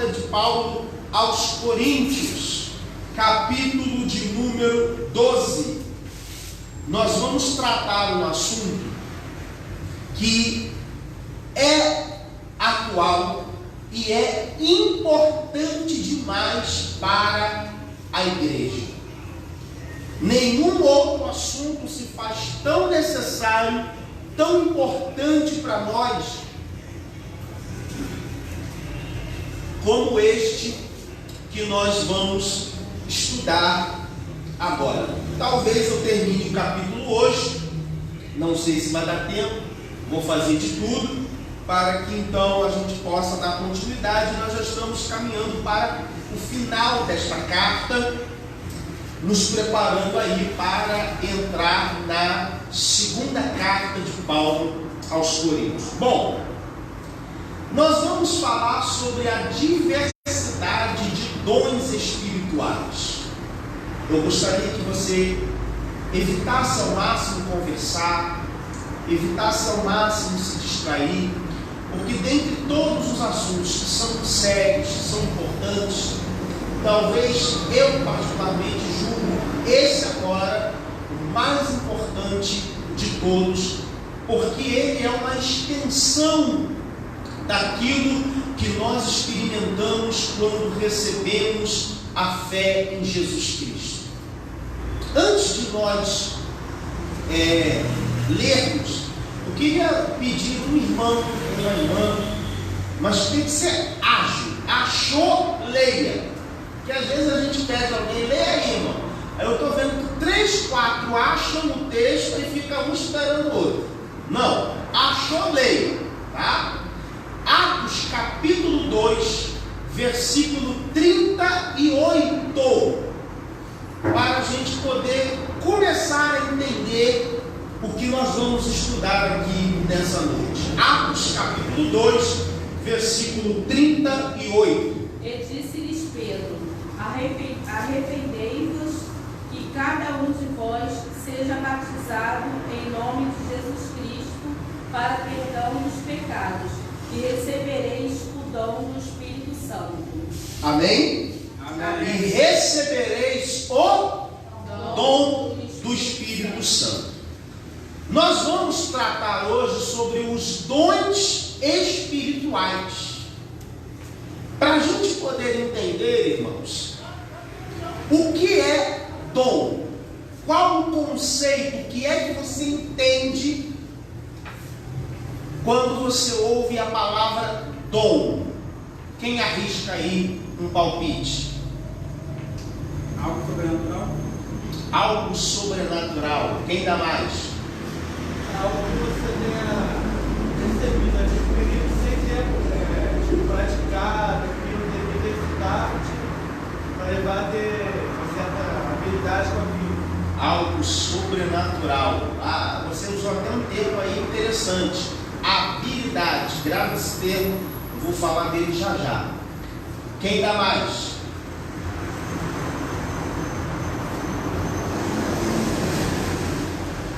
carta de Paulo aos Coríntios, capítulo de número 12. Nós vamos tratar um assunto que é atual e é importante demais para a igreja. Nenhum outro assunto se faz tão necessário, tão importante para nós, como este que nós vamos estudar agora. Talvez eu termine o capítulo hoje, não sei se vai dar tempo, vou fazer de tudo para que então a gente possa dar continuidade. Nós já estamos caminhando para o final desta carta, nos preparando aí para entrar na segunda carta de Paulo aos Coríntios. Bom, nós vamos falar sobre a diversidade de dons espirituais. Eu gostaria que você evitasse ao máximo conversar, evitasse ao máximo se distrair, porque dentre todos os assuntos que são sérios, que são importantes, talvez eu particularmente julgo esse agora o mais importante de todos, porque ele é uma extensão daquilo que nós experimentamos quando recebemos a fé em Jesus Cristo. Antes de nós lermos, eu queria pedir um irmão, uma irmã, mas tem que ser ágil. Achou, leia. Que às vezes a gente pede alguém, leia aí, irmão. Aí eu estou vendo que 3, 4 acham o texto e fica um esperando o outro. Não, achou, leia, tá? Atos capítulo 2, versículo 38, para a gente poder começar a entender o que nós vamos estudar aqui nessa noite. Atos capítulo 2, versículo 38. E disse-lhes Pedro: arrependei-vos, e cada um de vós seja batizado em nome de Jesus Cristo para perdão dos pecados, e recebereis o dom do Espírito Santo. Amém? Amém. E recebereis o dom do Espírito Santo. Nós vamos tratar hoje sobre os dons espirituais. Para a gente poder entender, irmãos, o que é dom? Qual o conceito? O que é que você entende quando você ouve a palavra dom? Quem arrisca aí um palpite? Algo sobrenatural? Algo sobrenatural. Quem dá mais? Algo que você tenha recebido a experiência sem ter praticado, ter exercitado, para levar a ter uma certa habilidade com a vida. Algo sobrenatural. Ah, você usou até um termo aí interessante. Habilidade. Grava esse termo, eu vou falar dele já já. Quem dá mais?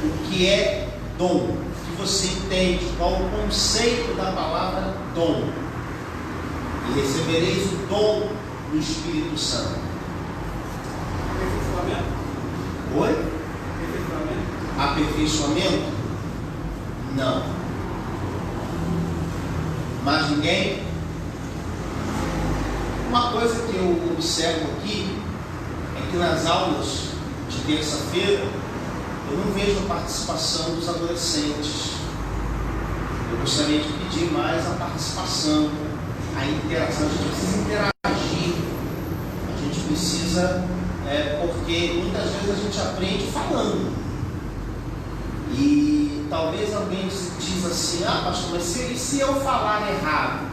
O que é dom? O que você entende? Qual o conceito da palavra dom? E recebereis o dom do Espírito Santo. Aperfeiçoamento? Oi? Aperfeiçoamento? Aperfeiçoamento? Não. Mais ninguém? Uma coisa que eu observo aqui é que nas aulas de terça-feira eu não vejo a participação dos adolescentes. Eu gostaria de pedir mais a participação, a interação. A gente precisa interagir, a gente precisa, porque muitas vezes a gente aprende falando. E talvez alguém diz assim: ah, pastor, mas se eu falar errado?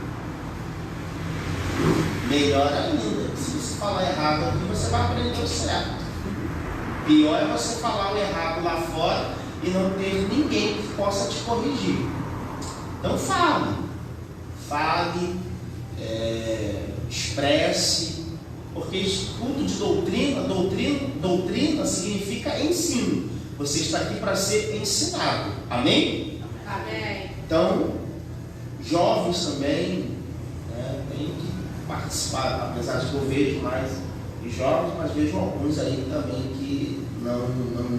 Melhor ainda, se você falar errado aqui, você vai aprender o certo. Pior é você falar o errado lá fora e não ter ninguém que possa te corrigir. Então fale, expresse, porque estudo de doutrina significa ensino. Você está aqui para ser ensinado. Amém? Amém. Então, jovens também, tem que participar, apesar de que eu vejo mais de jovens, mas vejo alguns aí também que não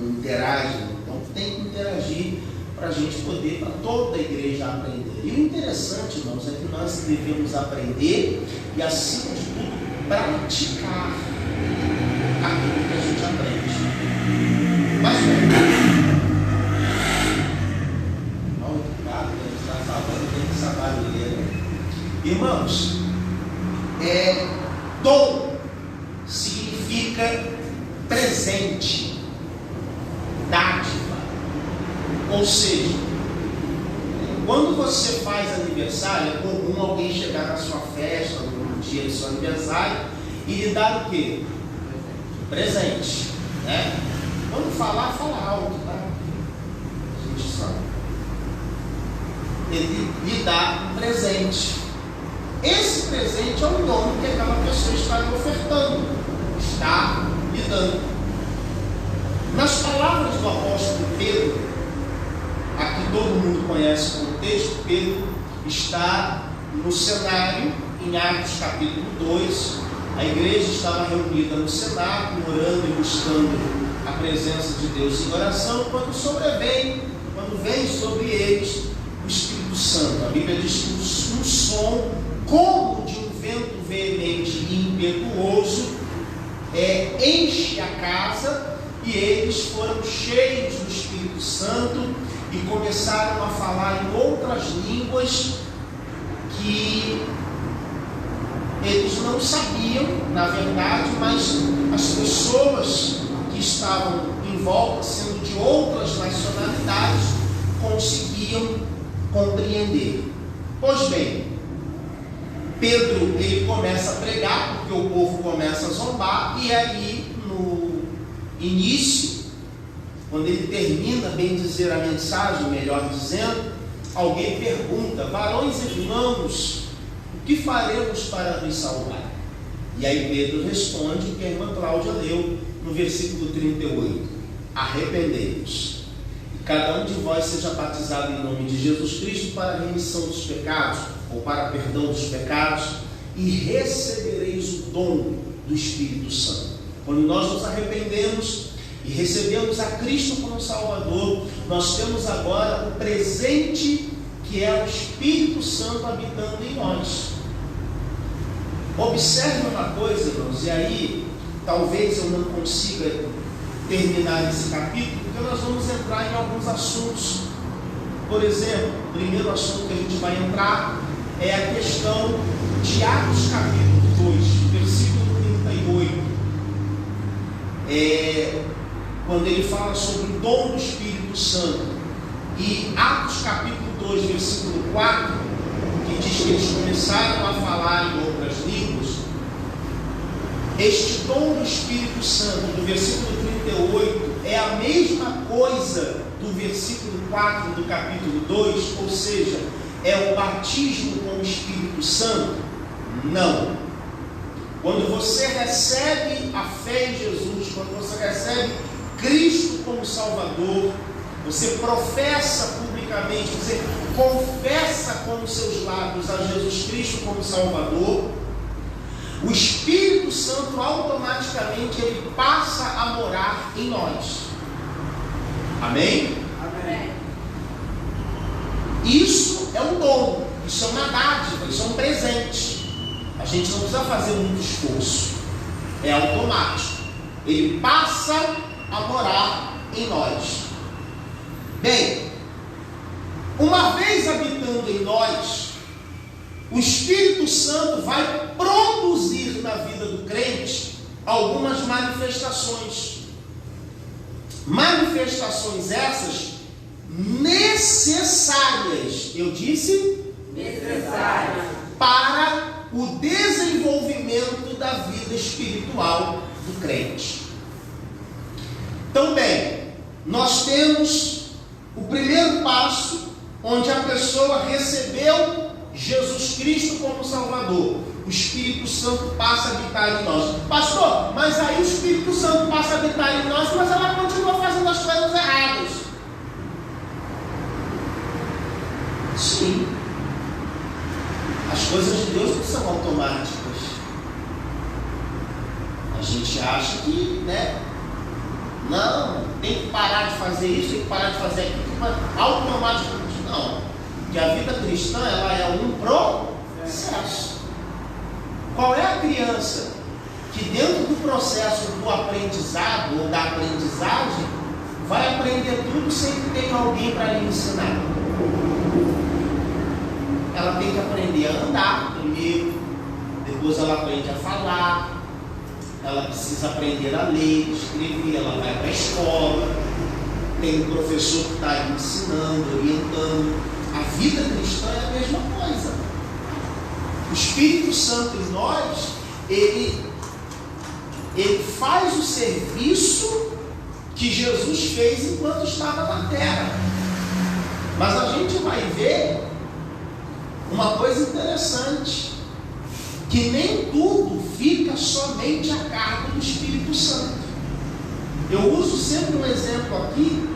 interagem. Então tem que interagir para a gente poder, para toda a igreja aprender. E o interessante, irmãos, é que nós devemos aprender e, acima de tudo, praticar aquilo que a gente aprende. Mas irmãos, dom significa presente, dádiva. Ou seja, quando você faz aniversário, é comum alguém chegar na sua festa, no dia do seu aniversário, e lhe dar o quê? Presente, né? Quando falar, fala alto, tá? A gente sabe. Ele lhe dá um presente. Esse presente é o dom que aquela pessoa está lhe ofertando, está lhe dando. Nas palavras do apóstolo Pedro, aqui todo mundo conhece o contexto, Pedro está no cenário, em Atos capítulo 2, a igreja estava reunida no cenáculo, orando e buscando a presença de Deus em oração, quando vem sobre eles o Espírito Santo. A Bíblia diz que um som como de um vento veemente e impetuoso enche a casa, e eles foram cheios do Espírito Santo e começaram a falar em outras línguas que eles não sabiam, na verdade, mas as pessoas que estavam em volta, sendo de outras nacionalidades, conseguiam compreender. Pois bem, Pedro, ele começa a pregar, porque o povo começa a zombar, e aí no início, quando ele termina, bem dizer, a mensagem, melhor dizendo, alguém pergunta: varões e irmãos, o que faremos para nos salvar? E aí Pedro responde o que a irmã Cláudia leu no versículo 38: arrependei-vos, e cada um de vós seja batizado em nome de Jesus Cristo para a remissão dos pecados, ou para perdão dos pecados, e recebereis o dom do Espírito Santo. Quando nós nos arrependemos e recebemos a Cristo como Salvador, nós temos agora o presente, que é o Espírito Santo habitando em nós. Observe uma coisa, irmãos, e aí talvez eu não consiga terminar esse capítulo, porque nós vamos entrar em alguns assuntos. Por exemplo, o primeiro assunto que a gente vai entrar é a questão de Atos capítulo 2, versículo 38. Quando ele fala sobre o dom do Espírito Santo. E Atos capítulo 2, versículo 4, que diz que eles começaram a falar em outras línguas. Este dom do Espírito Santo, do versículo 38, é a mesma coisa do versículo 4 do capítulo 2, ou seja, é o batismo com o Espírito Santo? Não. Quando você recebe a fé em Jesus, quando você recebe Cristo como Salvador, você professa publicamente, você confessa com os seus lábios a Jesus Cristo como Salvador, o Espírito Santo automaticamente ele passa a morar em nós. Amém? Amém. Isso é um dom, isso é uma dádiva, isso é um presente. A gente não precisa fazer muito esforço, é automático. Ele passa a morar em nós. Bem, uma vez habitando em nós, o Espírito Santo vai produzir na vida do crente algumas manifestações. Manifestações essas necessárias, eu disse? Necessárias. Para o desenvolvimento da vida espiritual do crente. Então, bem, nós temos o primeiro passo, onde a pessoa recebeu Jesus Cristo como Salvador. O Espírito Santo passa a habitar em nós. Pastor, mas aí o Espírito Santo passa a habitar em nós, mas ela continua fazendo as coisas erradas. Sim. As coisas de Deus não são automáticas. A gente acha que, não, tem que parar de fazer isso, tem que parar de fazer aquilo, automaticamente não. Porque a vida cristã, ela é um processo. Qual é a criança que dentro do processo do aprendizado ou da aprendizagem vai aprender tudo sem que tenha alguém para lhe ensinar? Ela tem que aprender a andar primeiro, depois ela aprende a falar, ela precisa aprender a ler, escrever, ela vai para a escola, tem um professor que está ensinando, orientando. A vida cristã é a mesma coisa. O Espírito Santo em nós, ele faz o serviço que Jesus fez enquanto estava na terra. Mas a gente vai ver uma coisa interessante, que nem tudo fica somente a cargo do Espírito Santo. Eu uso sempre um exemplo aqui,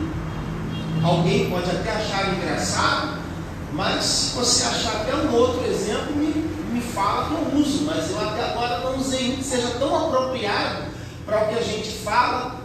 alguém pode até achar engraçado, mas se você achar até um outro exemplo, me fala que eu uso, mas eu até agora não usei um que seja tão apropriado para o que a gente fala,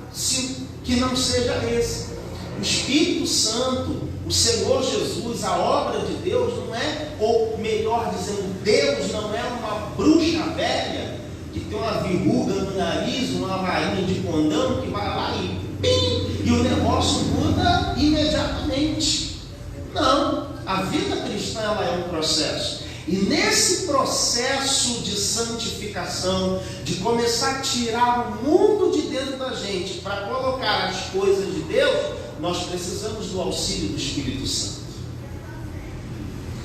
que não seja esse. O Espírito Santo, o Senhor Jesus, a obra de Deus não é, ou melhor dizendo, Deus não é uma bruxa velha que tem uma verruga no nariz, uma varinha de condão que vai lá e pim, e o negócio muda imediatamente. Não, a vida cristã ela é um processo. E nesse processo de santificação, de começar a tirar o mundo de dentro da gente para colocar as coisas de Deus, nós precisamos do auxílio do Espírito Santo.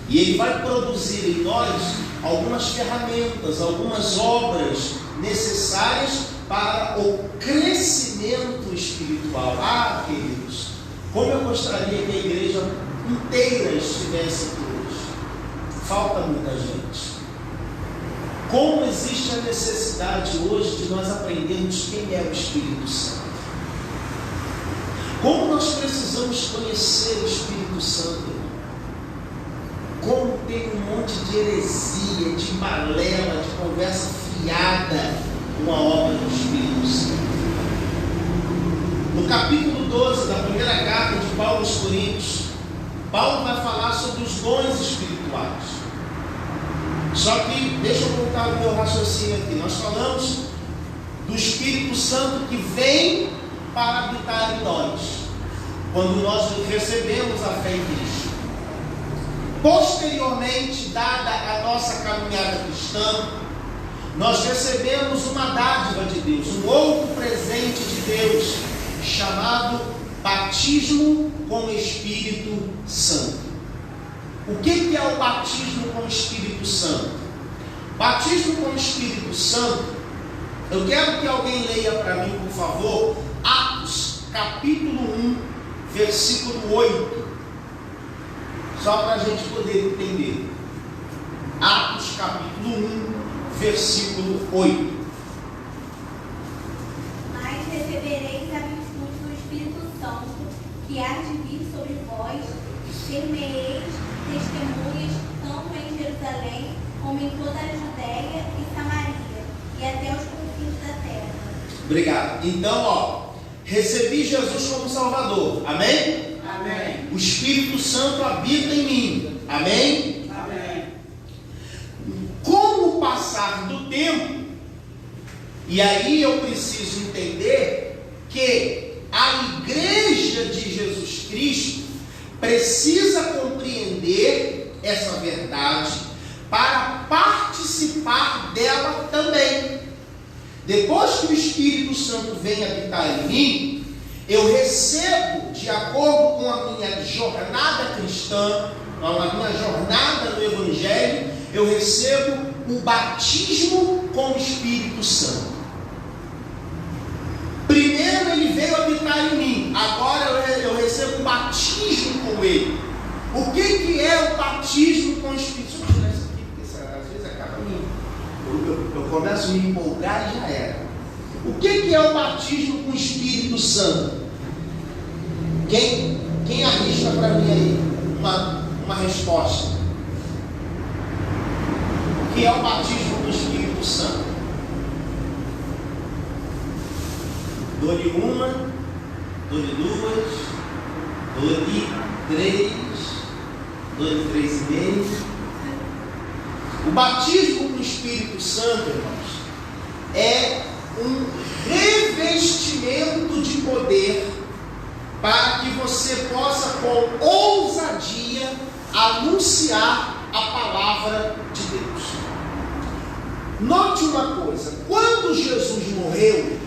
E ele vai produzir em nós algumas ferramentas, algumas obras necessárias para o crescimento espiritual. Ah, queridos, como eu gostaria que a igreja inteira estivesse aqui hoje. Falta muita gente. Como existe a necessidade hoje de nós aprendermos quem é o Espírito Santo. Como nós precisamos conhecer o Espírito Santo, irmão. Como tem um monte de heresia, de balela, de conversa fiada com a obra do Espírito Santo. No capítulo 12 da primeira carta de Paulo aos Coríntios, Paulo vai falar sobre os dons espirituais. Só que, deixa eu voltar o meu raciocínio aqui. Nós falamos do Espírito Santo que vem para habitar em nós, quando nós recebemos a fé em Cristo. Posteriormente, dada a nossa caminhada cristã, nós recebemos uma dádiva de Deus, um outro presente de Deus, chamado batismo com o Espírito Santo. O que é o batismo com o Espírito Santo? Batismo com o Espírito Santo, eu quero que alguém leia para mim, por favor, Atos, capítulo 1, versículo 8. Só para a gente poder entender. Atos, capítulo 1, versículo 8. Mas recebereis a virtude do Espírito Santo, que há de vir sobre vós, ser-me-eis testemunhas, tanto em Jerusalém, como em toda a Judéia e Samaria, e até os confins da terra. Obrigado. Então, recebi Jesus como Salvador. Amém? Amém. O Espírito Santo habita em mim. Amém? Amém. Com o passar do tempo, e aí eu preciso entender que a igreja de Jesus Cristo precisa compreender essa verdade para participar dela também. Depois que o Espírito Santo vem habitar em mim, eu recebo, de acordo com a minha jornada cristã, a minha jornada no Evangelho, eu recebo o batismo com o Espírito Santo. Primeiro ele veio habitar em mim, agora eu recebo o batismo com ele. O que é o batismo com o Espírito Santo? Deixa eu tirar isso aqui, porque às vezes acaba eu começo a me empolgar e já era. O que é o batismo com o Espírito Santo? Quem arrisca para mim aí uma resposta? O que é o batismo com o Espírito Santo? Dou-lhe uma, dou-lhe duas, dou-lhe três, dou-lhe 3,5. O batismo com o Espírito Santo, irmãos, é um revestimento de poder para que você possa com ousadia anunciar a palavra de Deus. Note uma coisa, quando Jesus morreu,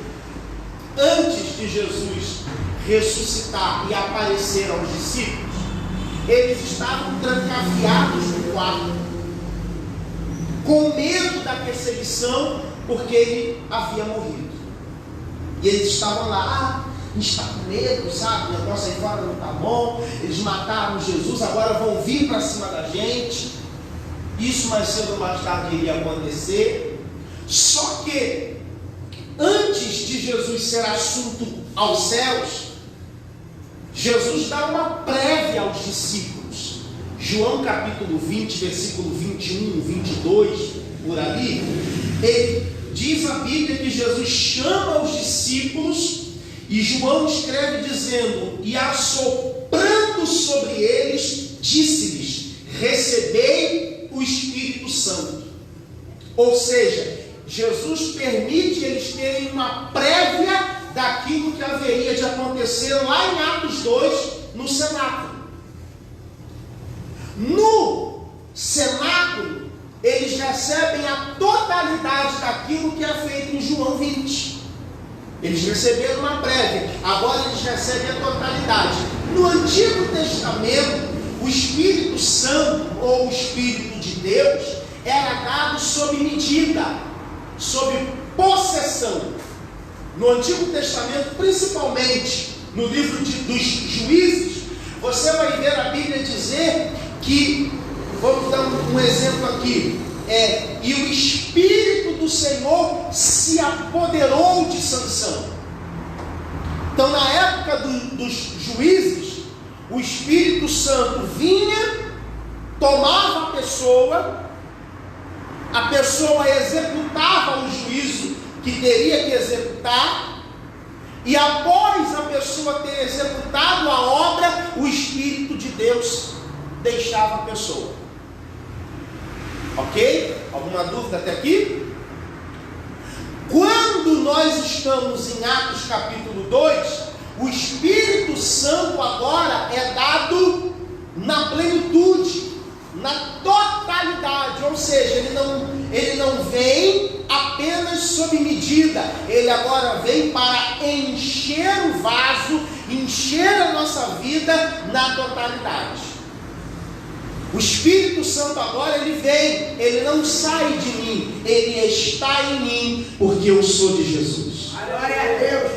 antes de Jesus ressuscitar e aparecer aos discípulos, eles estavam trancafiados no quarto, com medo da perseguição, porque ele havia morrido. E eles estavam lá, a gente está com medo, sabe? O negócio aí fora não está bom. Eles mataram Jesus, agora vão vir para cima da gente. Isso mais cedo ou mais tarde iria acontecer. Só que, antes de Jesus ser assunto aos céus, Jesus dá uma prévia aos discípulos. João capítulo 20, versículo 21, 22, por ali, ele diz a Bíblia que Jesus chama os discípulos e João escreve dizendo: e assoprando sobre eles, disse-lhes: recebei o Espírito Santo. Ou seja, Jesus permite eles terem uma prévia daquilo que haveria de acontecer lá em Atos 2, no cenáculo. No cenáculo, eles recebem a totalidade daquilo que é feito em João 20. Eles receberam uma prévia, agora eles recebem a totalidade. No Antigo Testamento, o Espírito Santo, ou o Espírito de Deus, era dado sob medida, sob possessão. No Antigo Testamento, principalmente no livro dos Juízes, você vai ver a Bíblia dizer que, vamos dar um exemplo aqui, e o Espírito do Senhor se apoderou de Sansão. Então, na época dos Juízes, o Espírito Santo vinha, tomava a pessoa executava o juízo que teria que executar, e após a pessoa ter executado a obra, o Espírito de Deus deixava a pessoa. Ok? Alguma dúvida até aqui? Quando nós estamos em Atos capítulo 2, o Espírito Santo agora é dado na plenitude, na totalidade, ou seja, ele não vem apenas sob medida, ele agora vem para encher o vaso, encher a nossa vida na totalidade. O Espírito Santo agora ele vem, ele não sai de mim, ele está em mim, porque eu sou de Jesus. Glória a Deus.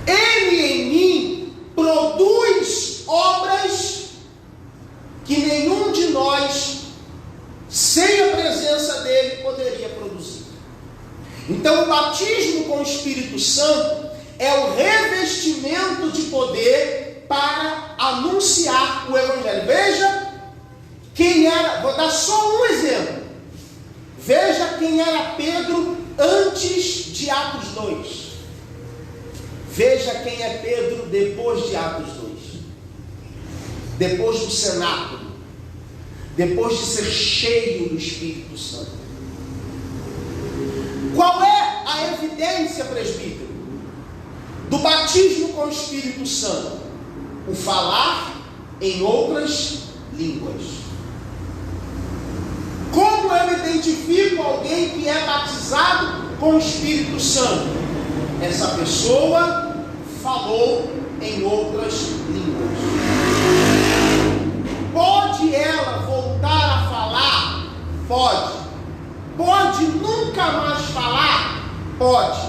Ele em mim produz obras que nenhum de nós, sem a presença dele, poderia produzir. Então o batismo com o Espírito Santo é o revestimento de poder para anunciar o Evangelho. Veja quem era, vou dar só um exemplo. Veja quem era Pedro antes de Atos 2. Veja quem é Pedro depois de Atos 2. Depois do cenáculo, depois de ser cheio do Espírito Santo. Qual é a evidência, presbítero, do batismo com o Espírito Santo? O falar em outras línguas. Como eu identifico alguém que é batizado com o Espírito Santo? Essa pessoa falou em outras línguas. Pode ela voltar a falar? Pode. Pode nunca mais falar? Pode.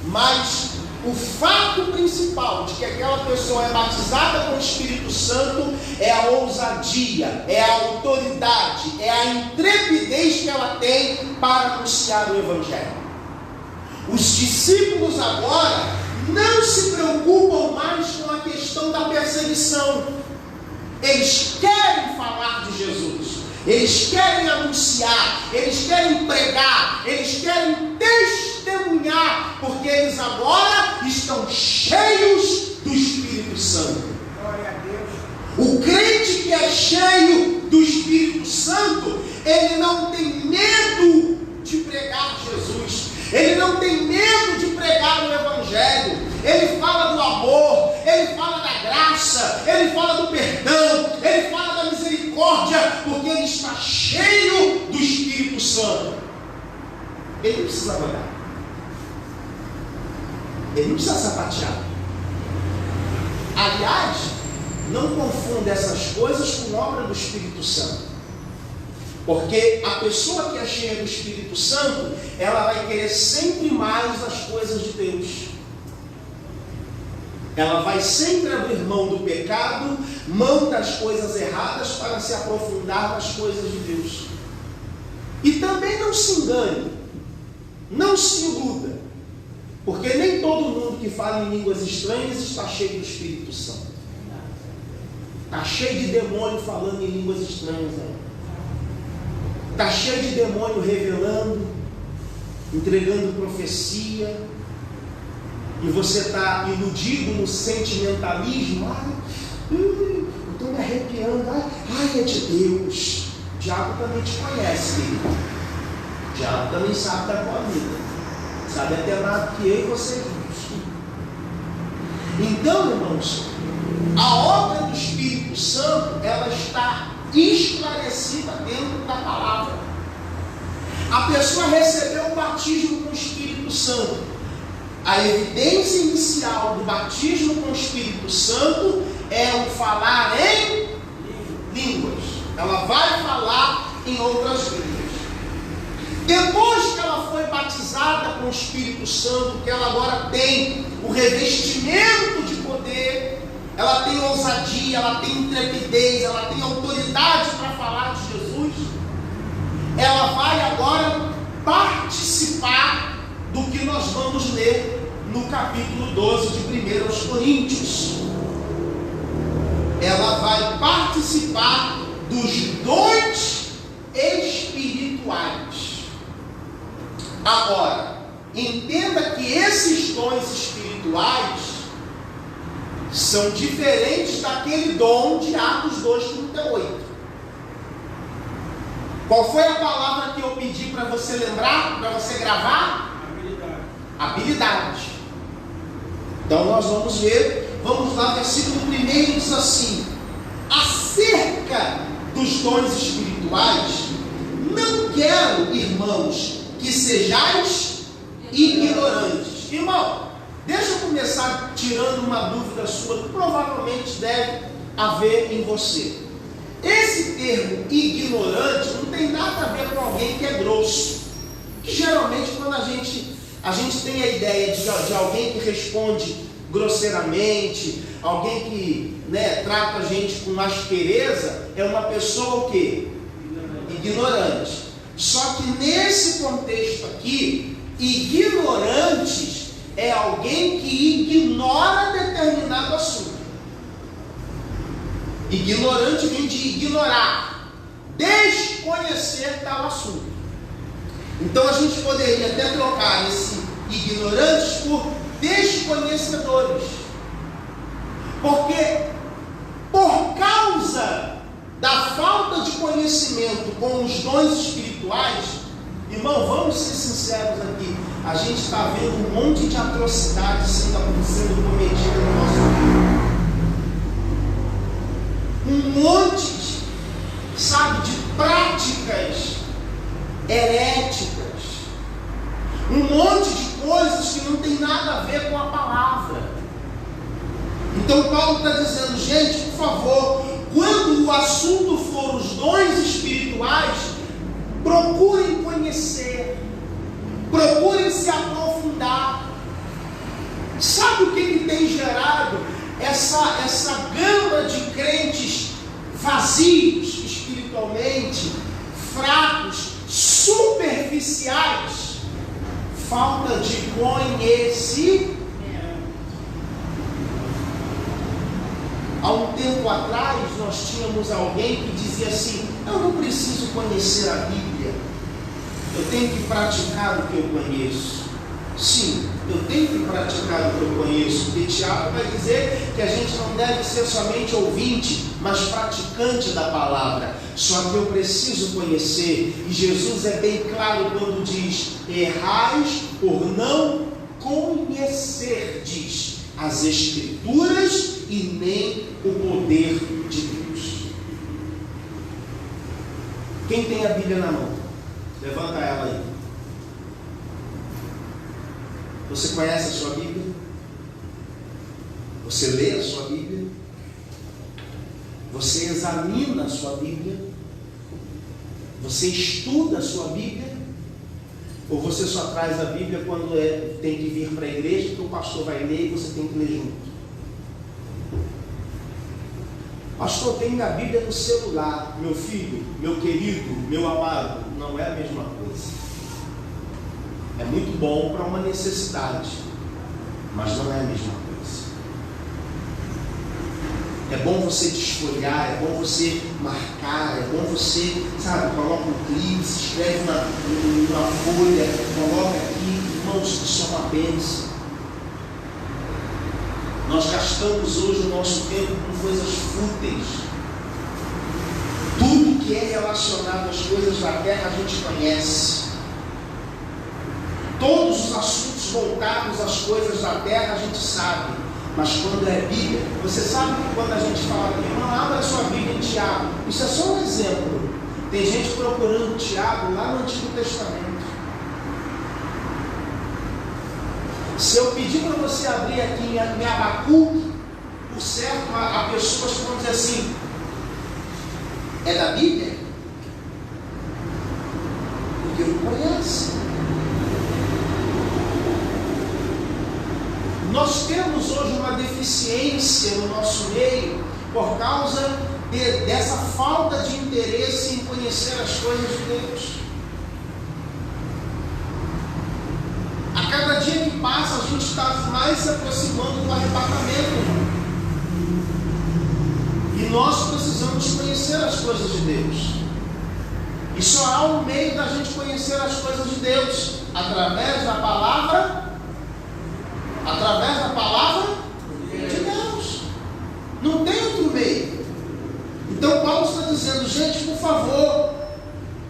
Mas o fato principal de que aquela pessoa é batizada com o Espírito Santo é a ousadia, é a autoridade, é a intrepidez que ela tem para anunciar o Evangelho. Os discípulos agora não se preocupam mais com a questão da perseguição. Eles querem falar de Jesus, eles querem anunciar, eles querem pregar, falar, eles querem testemunhar, porque eles agora estão cheios do Espírito Santo. Glória a Deus. O crente que é cheio do Espírito Santo, ele não tem medo de pregar Jesus, ele não tem medo de pregar o Evangelho. Ele fala do amor, ele fala da graça, ele fala do perdão, ele fala da misericórdia, porque ele está cheio do Espírito Santo. Ele não precisa olhar, ele não precisa sapatear. Aliás, não confunda essas coisas com obra do Espírito Santo, porque a pessoa que é cheia do Espírito Santo, ela vai querer sempre mais as coisas de Deus. Ela vai sempre abrir mão do pecado, mão das coisas erradas, para se aprofundar nas coisas de Deus. E também não se engane, não se iluda, porque nem todo mundo que fala em línguas estranhas está cheio do Espírito Santo. Está cheio de demônio falando em línguas estranhas. Está cheio de demônio revelando, entregando profecia. E você está iludido no sentimentalismo. Eu estou me arrepiando. Ai, é de Deus. O diabo também te conhece, querido. O diabo também sabe da tua vida. Sabe até mais do que eu e você juntos. Então, irmãos, a obra do Espírito Santo, ela está esclarecida dentro da palavra. A pessoa recebeu o batismo com o Espírito Santo. A evidência inicial do batismo com o Espírito Santo é o falar em línguas. Ela vai falar em outras línguas. Depois que ela foi batizada com o Espírito Santo, que ela agora tem o revestimento de poder, ela tem ousadia, ela tem intrepidez, ela tem autoridade para falar de Jesus, ela vai agora participar do que nós vamos ler no capítulo 12 de 1 Coríntios. Ela vai participar dos dons espirituais. Agora, entenda que esses dons espirituais são diferentes daquele dom de Atos 2:38. Qual foi a palavra que eu pedi para você lembrar, para você gravar? Habilidade. Então nós vamos ver, vamos lá, versículo 1 diz assim: acerca dos dons espirituais, não quero, irmãos, que sejais ignorantes. Irmão, deixa eu começar tirando uma dúvida sua, que provavelmente deve haver em você. Esse termo ignorante não tem nada a ver com alguém que é grosso. Que geralmente quando a gente tem a ideia de alguém que responde grosseiramente, alguém que trata a gente com aspereza, é uma pessoa o quê? Ignorante. Só que nesse contexto aqui, ignorantes é alguém que ignora determinado assunto. Ignorante vem de ignorar, desconhecer tal assunto. Então a gente poderia até trocar esse ignorantes por desconhecedores. Porque por causa da falta de conhecimento com os dons espirituais, irmão, vamos ser sinceros aqui, a gente está vendo um monte de atrocidades sendo cometidas no nosso mundo. Um monte, de práticas heréticas, um monte de coisas que não tem nada a ver com a palavra. Então Paulo está dizendo, gente, por favor, quando o assunto for os dons espirituais, procurem conhecer, procurem se aprofundar. Sabe o que tem gerado essa gama de crentes vazios espiritualmente, fracos, superficiais? Falta de conhecimento. Há um tempo atrás nós tínhamos alguém que dizia assim: eu não preciso conhecer a Bíblia, Eu tenho que praticar o que eu conheço. Sim, eu tenho que praticar o que eu conheço, porque Tiago vai dizer que a gente não deve ser somente ouvinte, mas praticante da palavra. Só que eu preciso conhecer, e Jesus é bem claro quando diz: errais por não conhecerdes as Escrituras e nem o poder de Deus. Quem tem a Bíblia na mão? Levanta ela aí. Você conhece a sua Bíblia? Você lê a sua Bíblia? Você examina a sua Bíblia? Você estuda a sua Bíblia? Ou você só traz a Bíblia quando tem que vir para a igreja, que o pastor vai ler e você tem que ler junto? Pastor, tem minha Bíblia no celular. Meu filho, meu querido, meu amado, não é a mesma coisa. É muito bom para uma necessidade, mas não é a mesma coisa. É bom você desfolhar, é bom você marcar, é bom você, sabe, coloca um clipe, se escreve numa folha, coloca aqui, irmãos, isso é uma bênção. Nós gastamos hoje o nosso tempo com coisas fúteis. Tudo que é relacionado às coisas da terra a gente conhece. Todos os assuntos voltados às coisas da terra a gente sabe. Mas quando é Bíblia, você sabe que quando a gente fala aqui, irmão, abra a sua Bíblia em Tiago. Isso é só um exemplo. Tem gente procurando Tiago lá no Antigo Testamento. Se eu pedir para você abrir aqui em Abacuque, por certo, há pessoas que vão dizer assim: é da Bíblia? Porque não conhece. Nós temos hoje uma deficiência no nosso meio por causa dessa falta de interesse em conhecer as coisas de Deus. A cada dia que passa, a gente está mais se aproximando do arrebatamento. E nós precisamos conhecer as coisas de Deus. E só há um meio da gente conhecer as coisas de Deus: através da palavra. Através da palavra de Deus. Não tem outro meio. Então Paulo está dizendo: gente, por favor,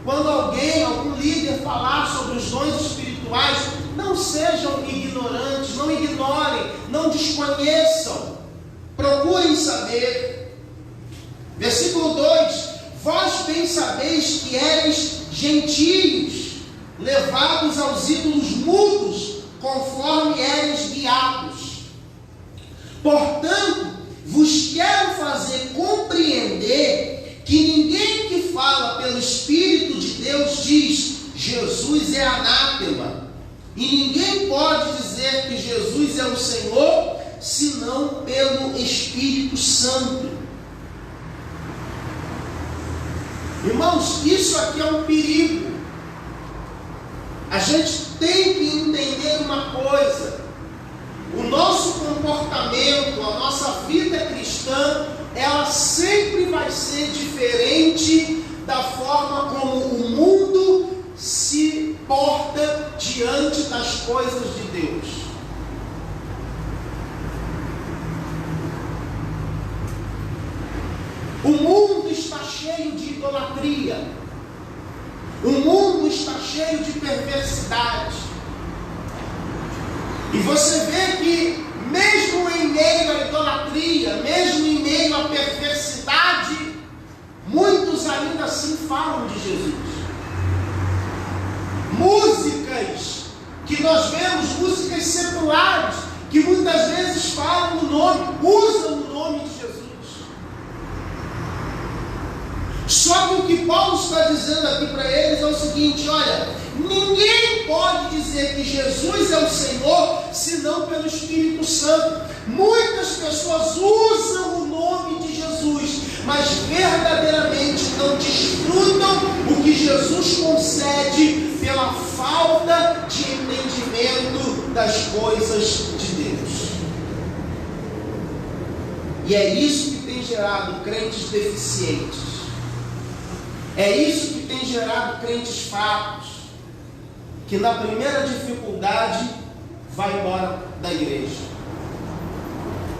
quando algum líder falar sobre os dons espirituais, não sejam ignorantes, não ignorem, não desconheçam, procurem saber. Versículo 2: vós bem sabeis que eres gentios, levados aos ídolos mudos, conforme eres guiados. Portanto, vos quero fazer compreender que ninguém que fala pelo Espírito de Deus diz: Jesus é anátema. E ninguém pode dizer que Jesus é o Senhor, senão pelo Espírito Santo. Irmãos, isso aqui é um perigo. A gente tem que entender uma coisa: o nosso comportamento, a nossa vida cristã, ela sempre vai ser diferente da forma como o mundo se porta diante das coisas de Deus. O mundo está cheio de idolatria. O mundo está cheio de perversidade. E você vê que mesmo em meio à idolatria, mesmo em meio à perversidade, muitos ainda assim falam de Jesus. Músicas que nós vemos, músicas seculares, que muitas vezes falam o nome, usam o nome de Jesus. Só que o que Paulo está dizendo aqui para eles é o seguinte: olha, ninguém pode dizer que Jesus é o Senhor senão pelo Espírito Santo. Muitas pessoas usam o nome de Jesus, mas verdadeiramente não desfrutam o que Jesus concede pela falta de entendimento das coisas de Deus. E é isso que tem gerado crentes deficientes. É isso que tem gerado crentes fracos. que na primeira dificuldade vai embora da igreja.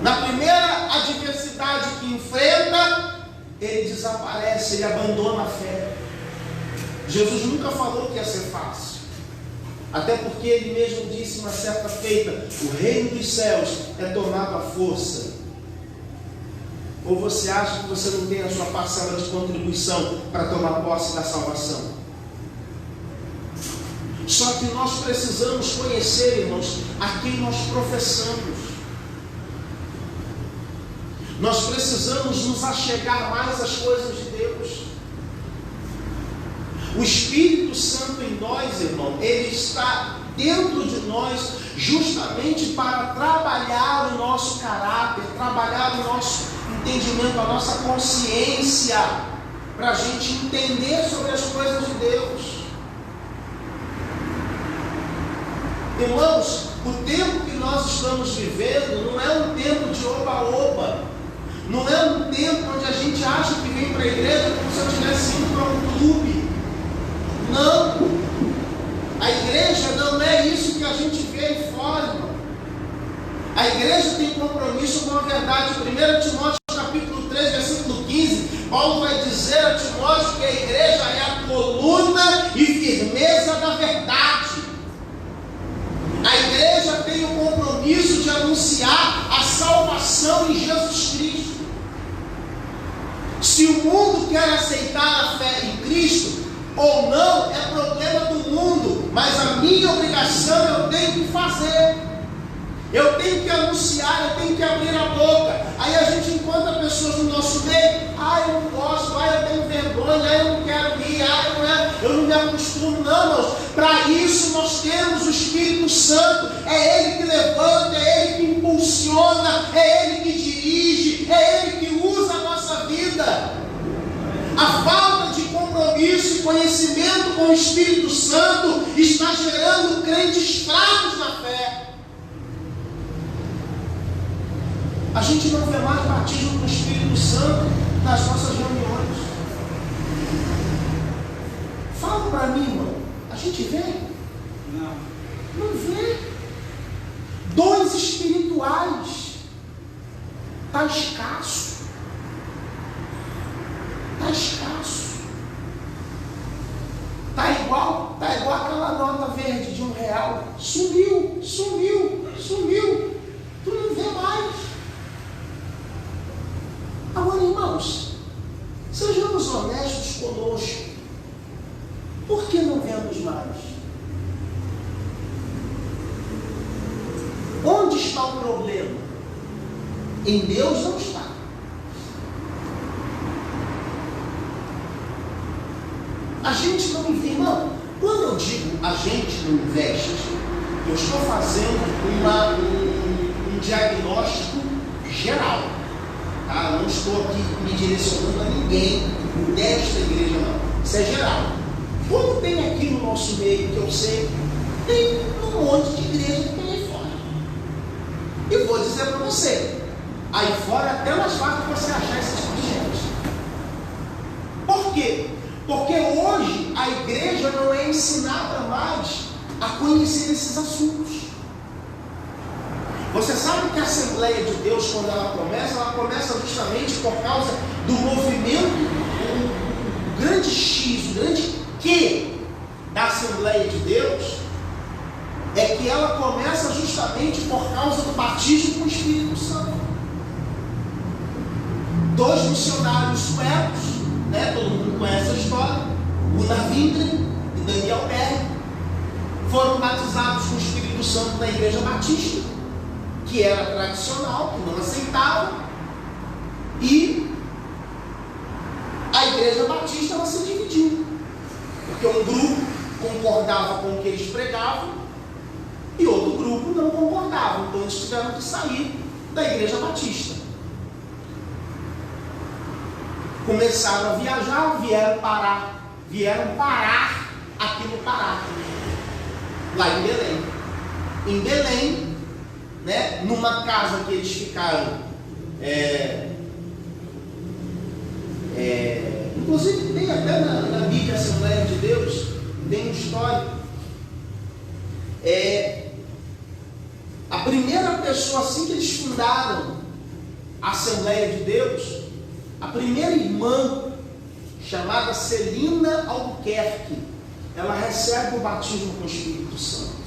Na primeira adversidade que enfrenta, ele desaparece, ele abandona a fé. Jesus nunca falou que ia ser fácil. Até porque ele mesmo disse uma certa feita: o reino dos céus é tomado à força. Ou você acha que você não tem a sua parcela de contribuição para tomar posse da salvação? Só que nós precisamos conhecer, irmãos, a quem nós professamos. Nós precisamos nos achegar mais às coisas de Deus. O Espírito Santo em nós, irmão, ele está dentro de nós justamente para trabalhar o nosso caráter, trabalhar o nosso entendimento, a nossa consciência, para a gente entender sobre as coisas de Deus. Irmãos, o tempo que nós estamos vivendo não é um tempo de oba-oba. Não é um tempo onde a gente acha que vem para a igreja como se eu estivesse indo para um clube. Não. A igreja não é isso que a gente vê aí fora, irmão. A igreja tem compromisso com a verdade. 1 Timóteo capítulo 3, versículo 15, Paulo vai dizer a Timóteo que a igreja é a coluna e firmeza da verdade. A igreja tem o compromisso de anunciar a salvação em Jesus Cristo. Se o mundo quer aceitar a fé em Cristo ou não, é problema do mundo, mas a minha obrigação eu tenho que fazer. Eu tenho que anunciar, eu tenho que abrir a boca. Aí a gente encontra pessoas no nosso meio: eu não gosto, eu tenho vergonha, eu não quero ir, eu não me acostumo. Não, irmãos, para isso nós temos o Espírito Santo. É Ele que levanta, é Ele que impulsiona, é Ele que dirige, é Ele que usa a nossa vida. A falta de compromisso e conhecimento com o Espírito Santo está gerando crentes fracos na fé. A gente não vê mais batismo com o Espírito Santo nas nossas reuniões. Fala para mim, irmão. A gente vê? Não vê. Dons espirituais. Está escasso. Está escasso. Está igual aquela nota verde de R$1. Sumiu. Tu não vê mais. Agora, irmãos, sejamos honestos conosco. Por que não vemos mais? Onde está o problema? Em Deus não está. A gente não investe, irmão. Quando eu digo a gente não investe, eu estou fazendo um diagnóstico geral. Tá? Não estou aqui me direcionando a ninguém desta igreja, não. Isso é geral. Como tem aqui no nosso meio, que eu sei, tem um monte de igreja que tem aí fora. E vou dizer para você, aí fora é até mais fácil você achar esse tipo de gente. Por quê? Porque hoje a igreja não é ensinada mais a conhecer esses assuntos. Você sabe que a Assembleia de Deus, quando ela começa justamente por causa do movimento, o grande X, o grande Q da Assembleia de Deus, é que ela começa justamente por causa do batismo com o Espírito Santo. 2 missionários suecos, né? Todo mundo conhece a história, Gunnar Wingren e Daniel Berg, foram batizados com o Espírito Santo na Igreja Batista, que era tradicional, que não aceitava, e a Igreja Batista ela se dividiu, porque um grupo concordava com o que eles pregavam e outro grupo não concordava, então eles tiveram que sair da Igreja Batista. Começaram a viajar, vieram parar aqui no Pará, lá em Belém. Em Belém, né, numa casa que eles ficaram, inclusive tem até na Bíblia Assembleia de Deus, tem um histórico, A primeira pessoa, assim que eles fundaram a Assembleia de Deus, a primeira irmã, chamada Celina Albuquerque, ela recebe o batismo com o Espírito Santo.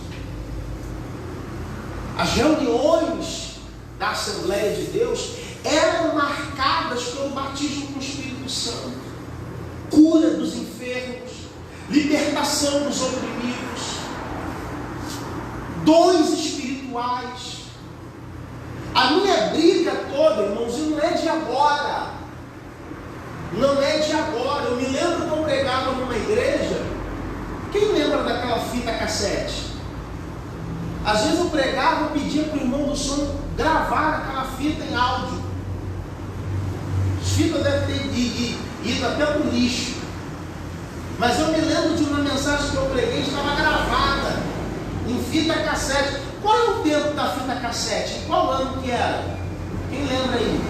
As reuniões da Assembleia de Deus eram marcadas pelo batismo com o Espírito Santo. Cura dos enfermos, libertação dos oprimidos, dons espirituais. A minha briga toda, irmãos, não é de agora. Não é de agora. Eu me lembro que eu pregava numa igreja. Quem lembra daquela fita cassete? Às vezes eu pregava e pedia para o irmão do som gravar aquela fita em áudio. As fitas devem ter ido até para o lixo. Mas eu me lembro de uma mensagem que eu preguei, estava gravada em fita cassete. Qual é o tempo da fita cassete? Em qual ano que era? Quem lembra aí?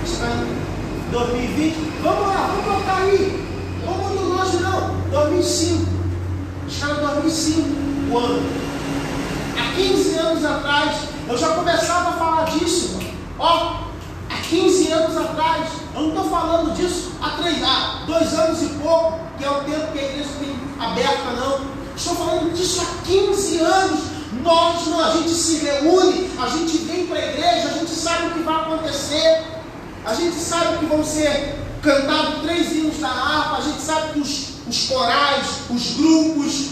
Está em 2020? Vamos lá, vamos botar aí. Vamos muito longe não. 2005. Está em 2005 o ano. Há 15 anos atrás, eu já começava a falar disso, irmão. Ó, há 15 anos atrás, eu não estou falando disso há 2 anos e pouco, que é o tempo que a igreja tem aberta, não. Estou falando disso há 15 anos. A gente se reúne, a gente vem para a igreja, a gente sabe o que vai acontecer, a gente sabe que vão ser cantados 3 hinos da harpa, a gente sabe que os corais, os grupos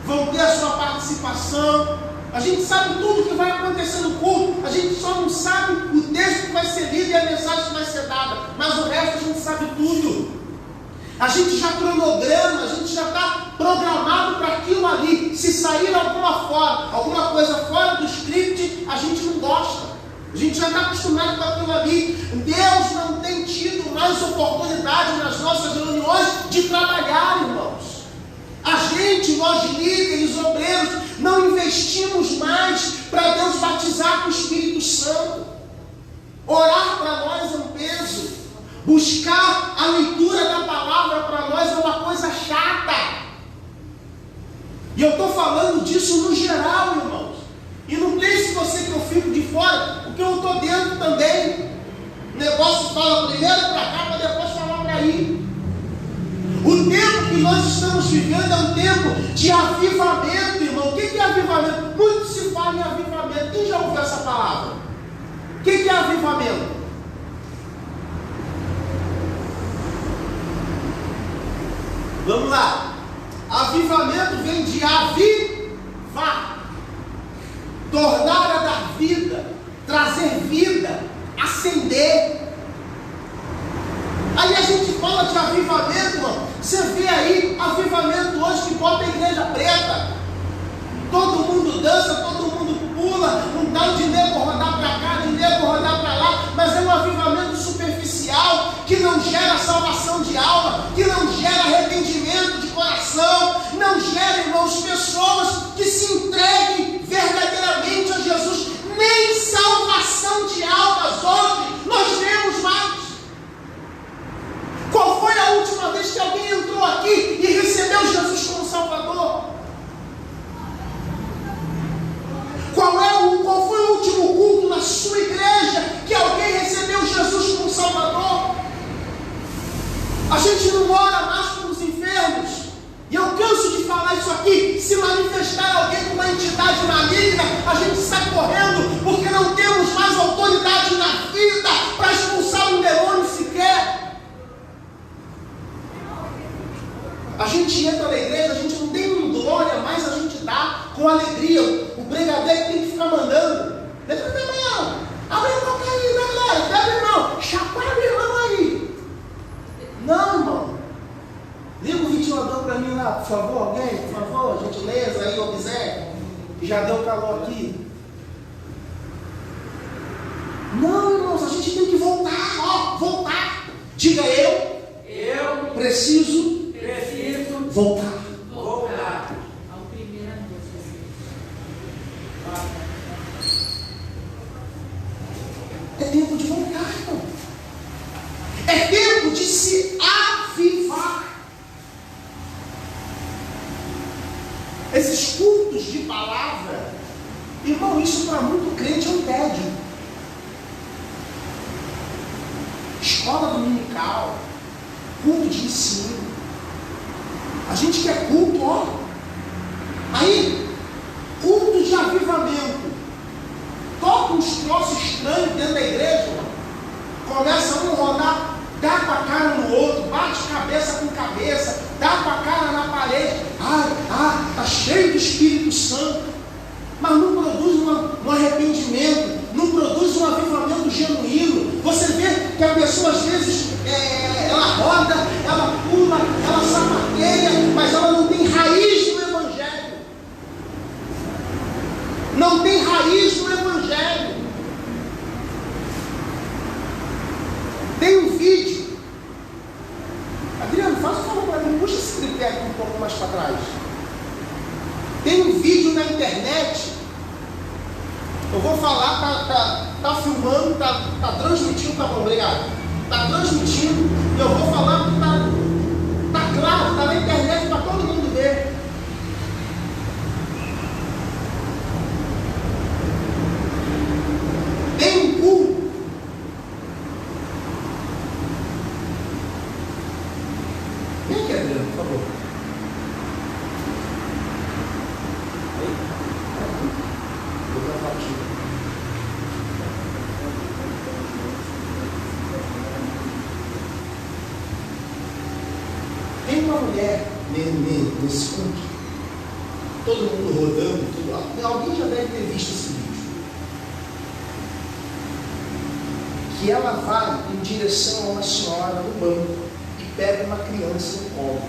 vão ter a sua participação, a gente sabe tudo que vai acontecer no culto, a gente só não sabe o texto que vai ser lido e a mensagem que vai ser dada, mas o resto a gente sabe tudo. A gente já cronograma, a gente já está programado para aquilo ali. Se sair alguma coisa fora do script, a gente não gosta. A gente já está acostumado com aquilo ali. Deus não tem tido mais oportunidade nas nossas reuniões de trabalhar, irmãos. Nós líderes, obreiros, não investimos mais para Deus batizar com o Espírito Santo. Orar para nós é um peso. Buscar a leitura da palavra para nós é uma coisa chata. E eu estou falando disso no geral, irmãos. E não pense você que eu fico de fora, porque eu estou dentro também. O negócio fala primeiro para cá, para depois falar para aí. O tempo que nós estamos vivendo é um tempo de avivamento, irmão. O que é avivamento? Muito se fala em avivamento. Quem já ouviu essa palavra? O que é avivamento? Vamos lá. Avivamento vem de avivar, tornar a dar vida, trazer vida, acender. Aí a gente fala de avivamento, irmão. Você vê aí avivamento hoje que bota a igreja preta. Todo mundo dança, todo mundo pula, um tal de nego rodar para cá, de nego rodar para lá, mas é um avivamento superficial, que não gera salvação de alma, que não gera arrependimento de coração, não gera, irmãos, pessoas que se entreguem verdadeiramente a Jesus. Nem salvação de almas hoje nós vemos mais. Qual foi a última vez que alguém entrou aqui e recebeu Jesus como Salvador? Qual foi o último culto na sua igreja que alguém recebeu Jesus como Salvador? A gente não ora mais pelos enfermos. E eu canso de falar isso aqui. Se manifestar alguém com uma entidade maligna, a gente sai correndo, porque não temos mais autoridade na vida para expulsar um demônio sequer. A gente entra na igreja, a gente não tem glória, mas a gente dá com alegria. O pregador tem que ficar mandando. Levanta a mão, abre a boca aí, galera, pega o irmão, chacoalha o irmão aí. Não, irmão. Liga o ventilador para mim lá, por favor, alguém, por favor, gentileza aí, obséquio, que já deu calor aqui. Não, irmãos, a gente tem que voltar, voltar. Diga eu preciso voltar. Ao primeiro É tempo de voltar, irmão. É tempo de se avivar. Esses cultos de palavra, Irmão, isso para muito crente é um tédio. Escola dominical, culto de ensino. A gente quer culto, ó. Aí, culto de avivamento. Toca uns troços estranhos dentro da igreja, ó. Começa um a rodar, dá com a cara no outro, bate cabeça com cabeça, dá com a cara na parede. Tá cheio do Espírito Santo. Mas não produz um arrependimento, não produz um avivamento genuíno. Você vê que a pessoa às vezes ela roda, ela pula, ela sapateia, mas ela não tem raiz no Evangelho. Não tem raiz no Evangelho. Tem um vídeo. Adriano, faz um favor para mim, puxa esse tripé aqui um pouco mais para trás. Tem um vídeo na internet. Eu vou falar, tá filmando, tá transmitindo, tá bom, obrigado. Tá transmitindo, e eu vou falar que tá claro, tá na internet para todo mundo ver. Tem um culto. Vem aqui, Adriano, por favor. Tem uma mulher nesse culto, todo mundo rodando, tudo. Alguém já deve ter visto esse vídeo. Que ela vai em direção a uma senhora no banco e pega uma criança no colo.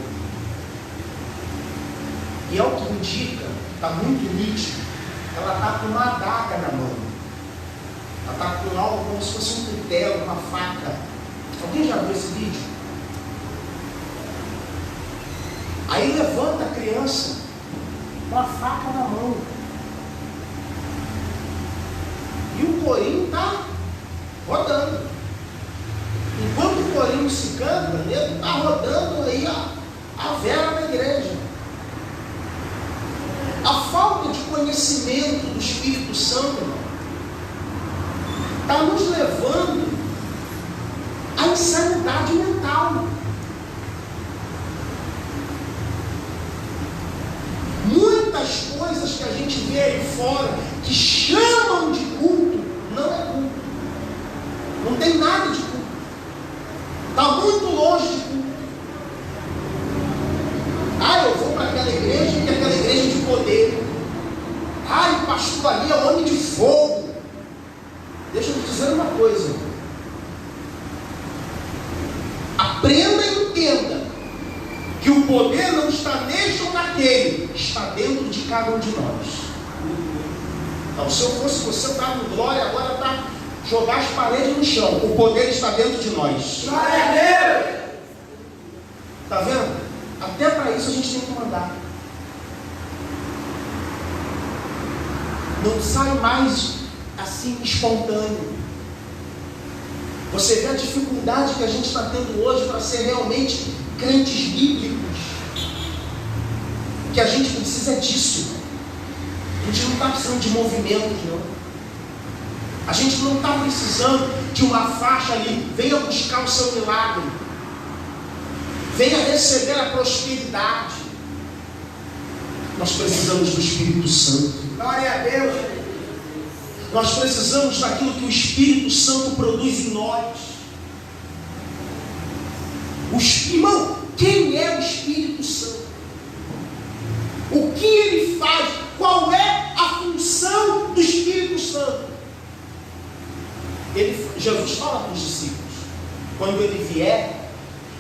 E ao que indica, está muito nítido, ela está com uma adaga na mão. Ela está com algo como se fosse um cutelo, uma faca. Alguém já viu esse vídeo? Aí levanta a criança com a faca na mão. E o corinho está rodando. Enquanto o corinho se canta, ele está rodando aí a vela da igreja. A falta de conhecimento do Espírito Santo está nos levando à insanidade mental. Muitas coisas que a gente vê aí fora que chamam de culto, não é culto. Não tem nada de culto. Está muito longe de culto. Eu vou para aquela igreja, que é aquela igreja de poder. O pastor ali é homem de fogo. Deixa eu te dizer uma coisa. Aprenda e entenda que o poder não está neste ou naquele, está dentro de cada um de nós. Então, se eu fosse você, está no glória, agora está jogar as paredes no chão. O poder está dentro de nós. Glória a Deus! Está vendo? Até para isso a gente tem que mandar. Não sai mais assim espontâneo. Você vê a dificuldade que a gente está tendo hoje para ser realmente crentes bíblicos. Que a gente precisa disso. A gente não está precisando de movimentos, não. A gente não está precisando de uma faixa ali. Venha buscar o seu milagre. Venha receber a prosperidade. Nós precisamos do Espírito Santo. Glória a Deus! Nós precisamos daquilo que o Espírito Santo produz em nós. Irmão, quem é o Espírito Santo? O que ele faz? Qual é a função do Espírito Santo? Jesus fala para os discípulos: quando ele vier,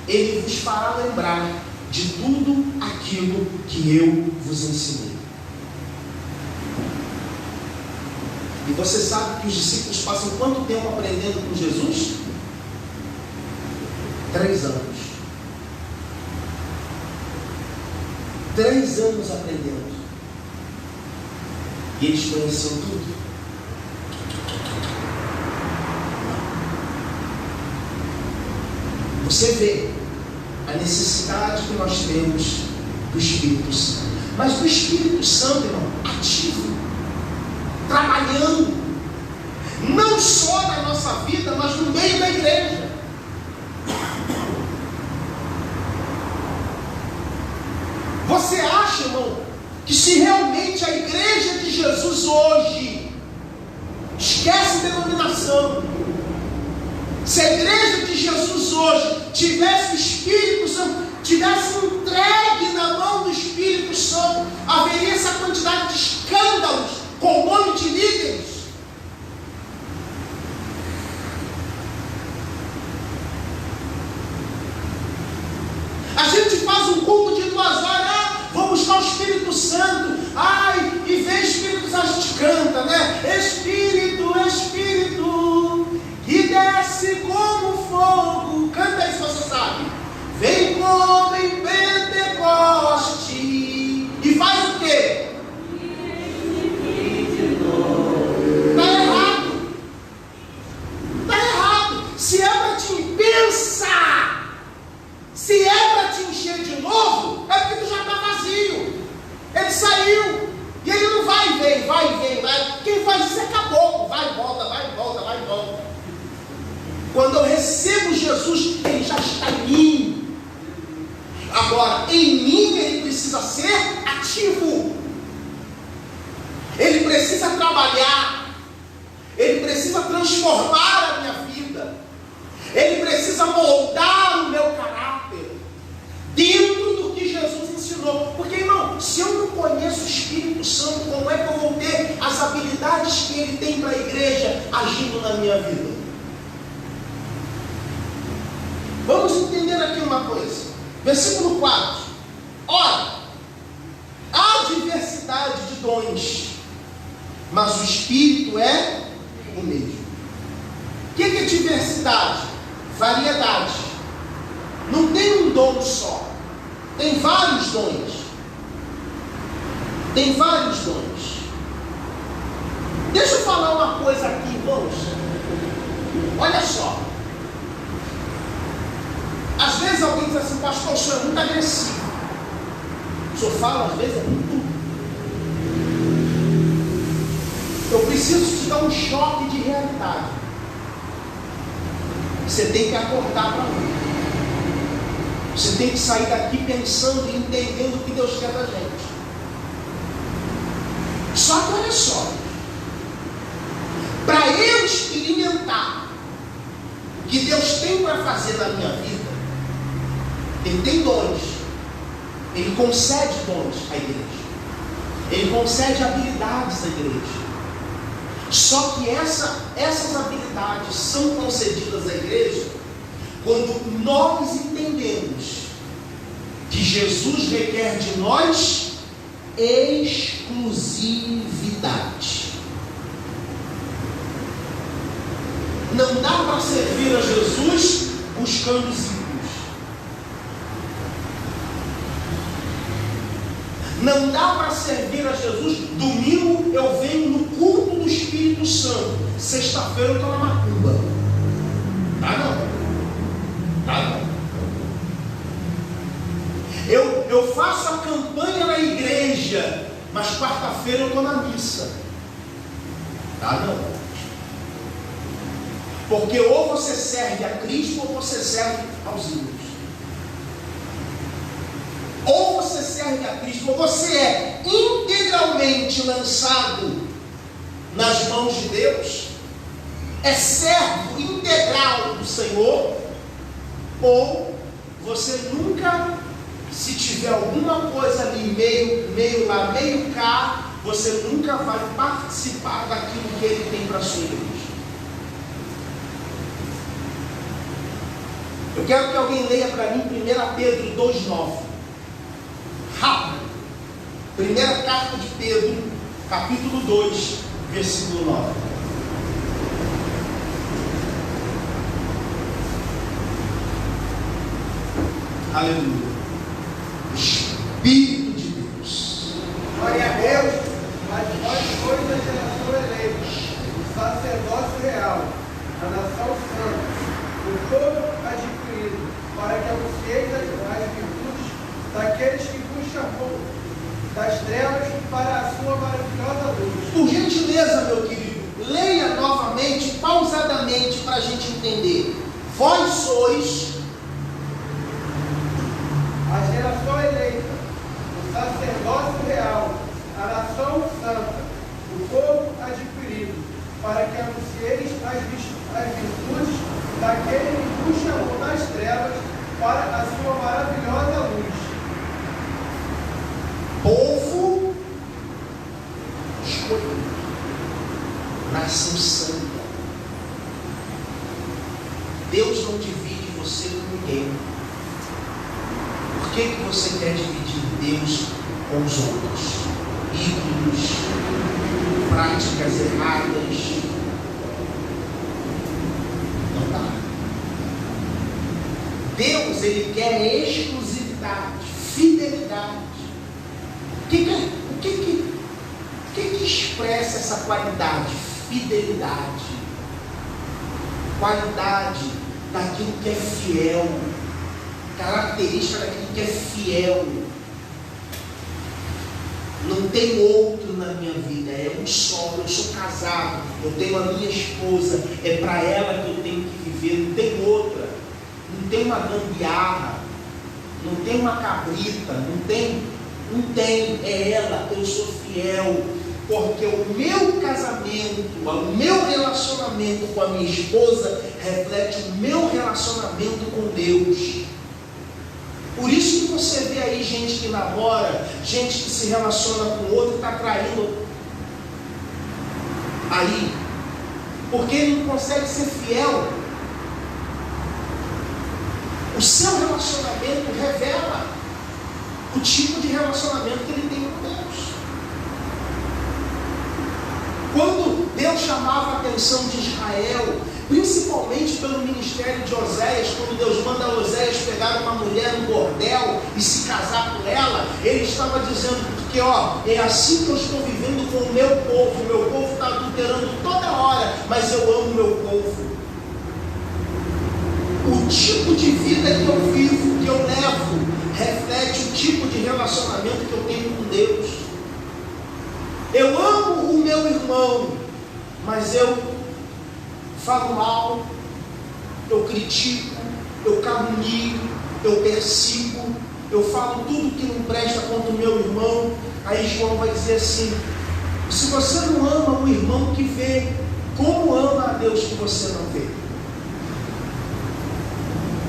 ele vos fará lembrar de tudo aquilo que eu vos ensinei. E você sabe que os discípulos passam quanto tempo aprendendo com Jesus? 3 anos. 3 anos aprendendo. E eles conheciam tudo. Você vê a necessidade que nós temos do Espírito Santo. Mas do Espírito Santo, irmão, ativo. nossa vida, mas no meio da igreja. Você acha, irmão, que se realmente a igreja de Jesus hoje, esquece denominação, se a igreja de Jesus hoje tivesse o Espírito Santo, tivesse entregue na mão do Espírito Santo, haveria essa quantidade de escândalos com o nome de líderes? A gente faz um culto de 2 horas, vamos buscar o Espírito Santo, e vem Espírito Santo, a gente canta, né? Espírito, Espírito, que desce como fogo, canta isso, você sabe. Vem como em Pentecoste, e faz o quê? Está errado. Está errado. Se é para te pensar, se é para te encher de novo, é porque tu já está vazio. Ele saiu. E ele não vai e vem, vai e vem, vai. Quem faz isso é caboclo. Vai e volta, vai e volta, vai e volta. Quando eu recebo Jesus, ele já está em mim. Agora, em mim ele precisa ser ativo. Ele precisa trabalhar. Ele precisa transformar a minha vida. Ele precisa moldar o meu caráter dentro do que Jesus ensinou. Porque, irmão, se eu não conheço o Espírito Santo, como é que eu vou ter as habilidades que ele tem para a igreja agindo na minha vida? Vamos entender aqui uma coisa. Versículo 4. Ora, há diversidade de dons, mas o Espírito é o mesmo. O que é diversidade? Variedade. Não tem um dom só. Tem vários dons. Tem vários dons. Deixa eu falar uma coisa aqui, irmãos. Olha só. Às vezes alguém diz assim, pastor, o senhor é muito agressivo. O senhor fala, às vezes, é muito. Eu preciso te dar um choque de realidade. Você tem que acordar para mim. Você tem que sair daqui pensando e entendendo o que Deus quer da gente. Só que olha só. Para eu experimentar o que Deus tem para fazer na minha vida, Ele tem dons. Ele concede dons à igreja. Ele concede habilidades à igreja. Só que essas habilidades são concedidas à igreja quando nós entendemos que Jesus requer de nós exclusividade. Não dá para servir a Jesus buscando os ímpios. Não dá para servir a Jesus. Domingo eu venho no culto do Espírito Santo. Sexta-feira eu estou na macumba. Tá não? Tá não. Eu faço a campanha na igreja, mas quarta-feira eu estou na missa. Tá não? Porque ou você serve a Cristo ou você serve aos ídolos. Ou você serve a Cristo, ou você é integralmente lançado nas mãos de Deus, é servo integral do Senhor, ou você nunca, se tiver alguma coisa ali, meio lá, meio cá, você nunca vai participar daquilo que Ele tem para a sua igreja. Eu quero que alguém leia para mim 1 Pedro 2,9. Rápido. Primeira carta de Pedro, capítulo 2, versículo 9. Aleluia. Espírito de Deus. Glória a Deus, mas nós sois a geração eleita, o sacerdócio real, a nação santa, o povo adquirido, para que anuncieis as virtudes daqueles que vos chamou das trevas para a sua maravilhosa luz. Por gentileza, meu querido, leia novamente, pausadamente, para a gente entender. Vós sois a geração eleita, o sacerdócio real, a nação santa, o povo adquirido, para que anuncieis as virtudes daquele que vos chamou das trevas para a sua maravilhosa luz. Povo escolhido, nação santa. Deus não divide você com ninguém. Por que você quer dividir Deus com os outros? Ídolos, práticas erradas. Não dá. Deus, Ele quer exclusividade, fidelidade. O que expressa essa qualidade? Fidelidade. Qualidade daquilo que é fiel. Característica daquilo que é fiel. Não tem outro na minha vida, é um só. Eu sou casado, eu tenho a minha esposa, é para ela que eu tenho que viver, não tem outra. Não tem uma gambiarra, não tem uma cabrita, não tem, é ela. Eu sou fiel, porque o meu casamento, o meu relacionamento com a minha esposa reflete o meu relacionamento com Deus. Por isso que você vê aí gente que namora, gente que se relaciona com outro e está traindo aí, porque ele não consegue ser fiel. O seu relacionamento revela o tipo de relacionamento que ele tem com Deus. Quando Deus chamava a atenção de Israel, principalmente pelo ministério de Oséias, quando Deus manda Oséias pegar uma mulher no bordel e se casar com ela, Ele estava dizendo, porque é assim que eu estou vivendo com o meu povo está adulterando toda hora, mas eu amo o meu povo. O tipo de vida que eu vivo, que eu levo, reflete o tipo de relacionamento que eu tenho com Deus. Eu amo o meu irmão, mas eu falo mal, eu critico, eu calunio, eu persigo, eu falo tudo que não presta contra o meu irmão. Aí João vai dizer assim: se você não ama o irmão que vê, como ama a Deus que você não vê?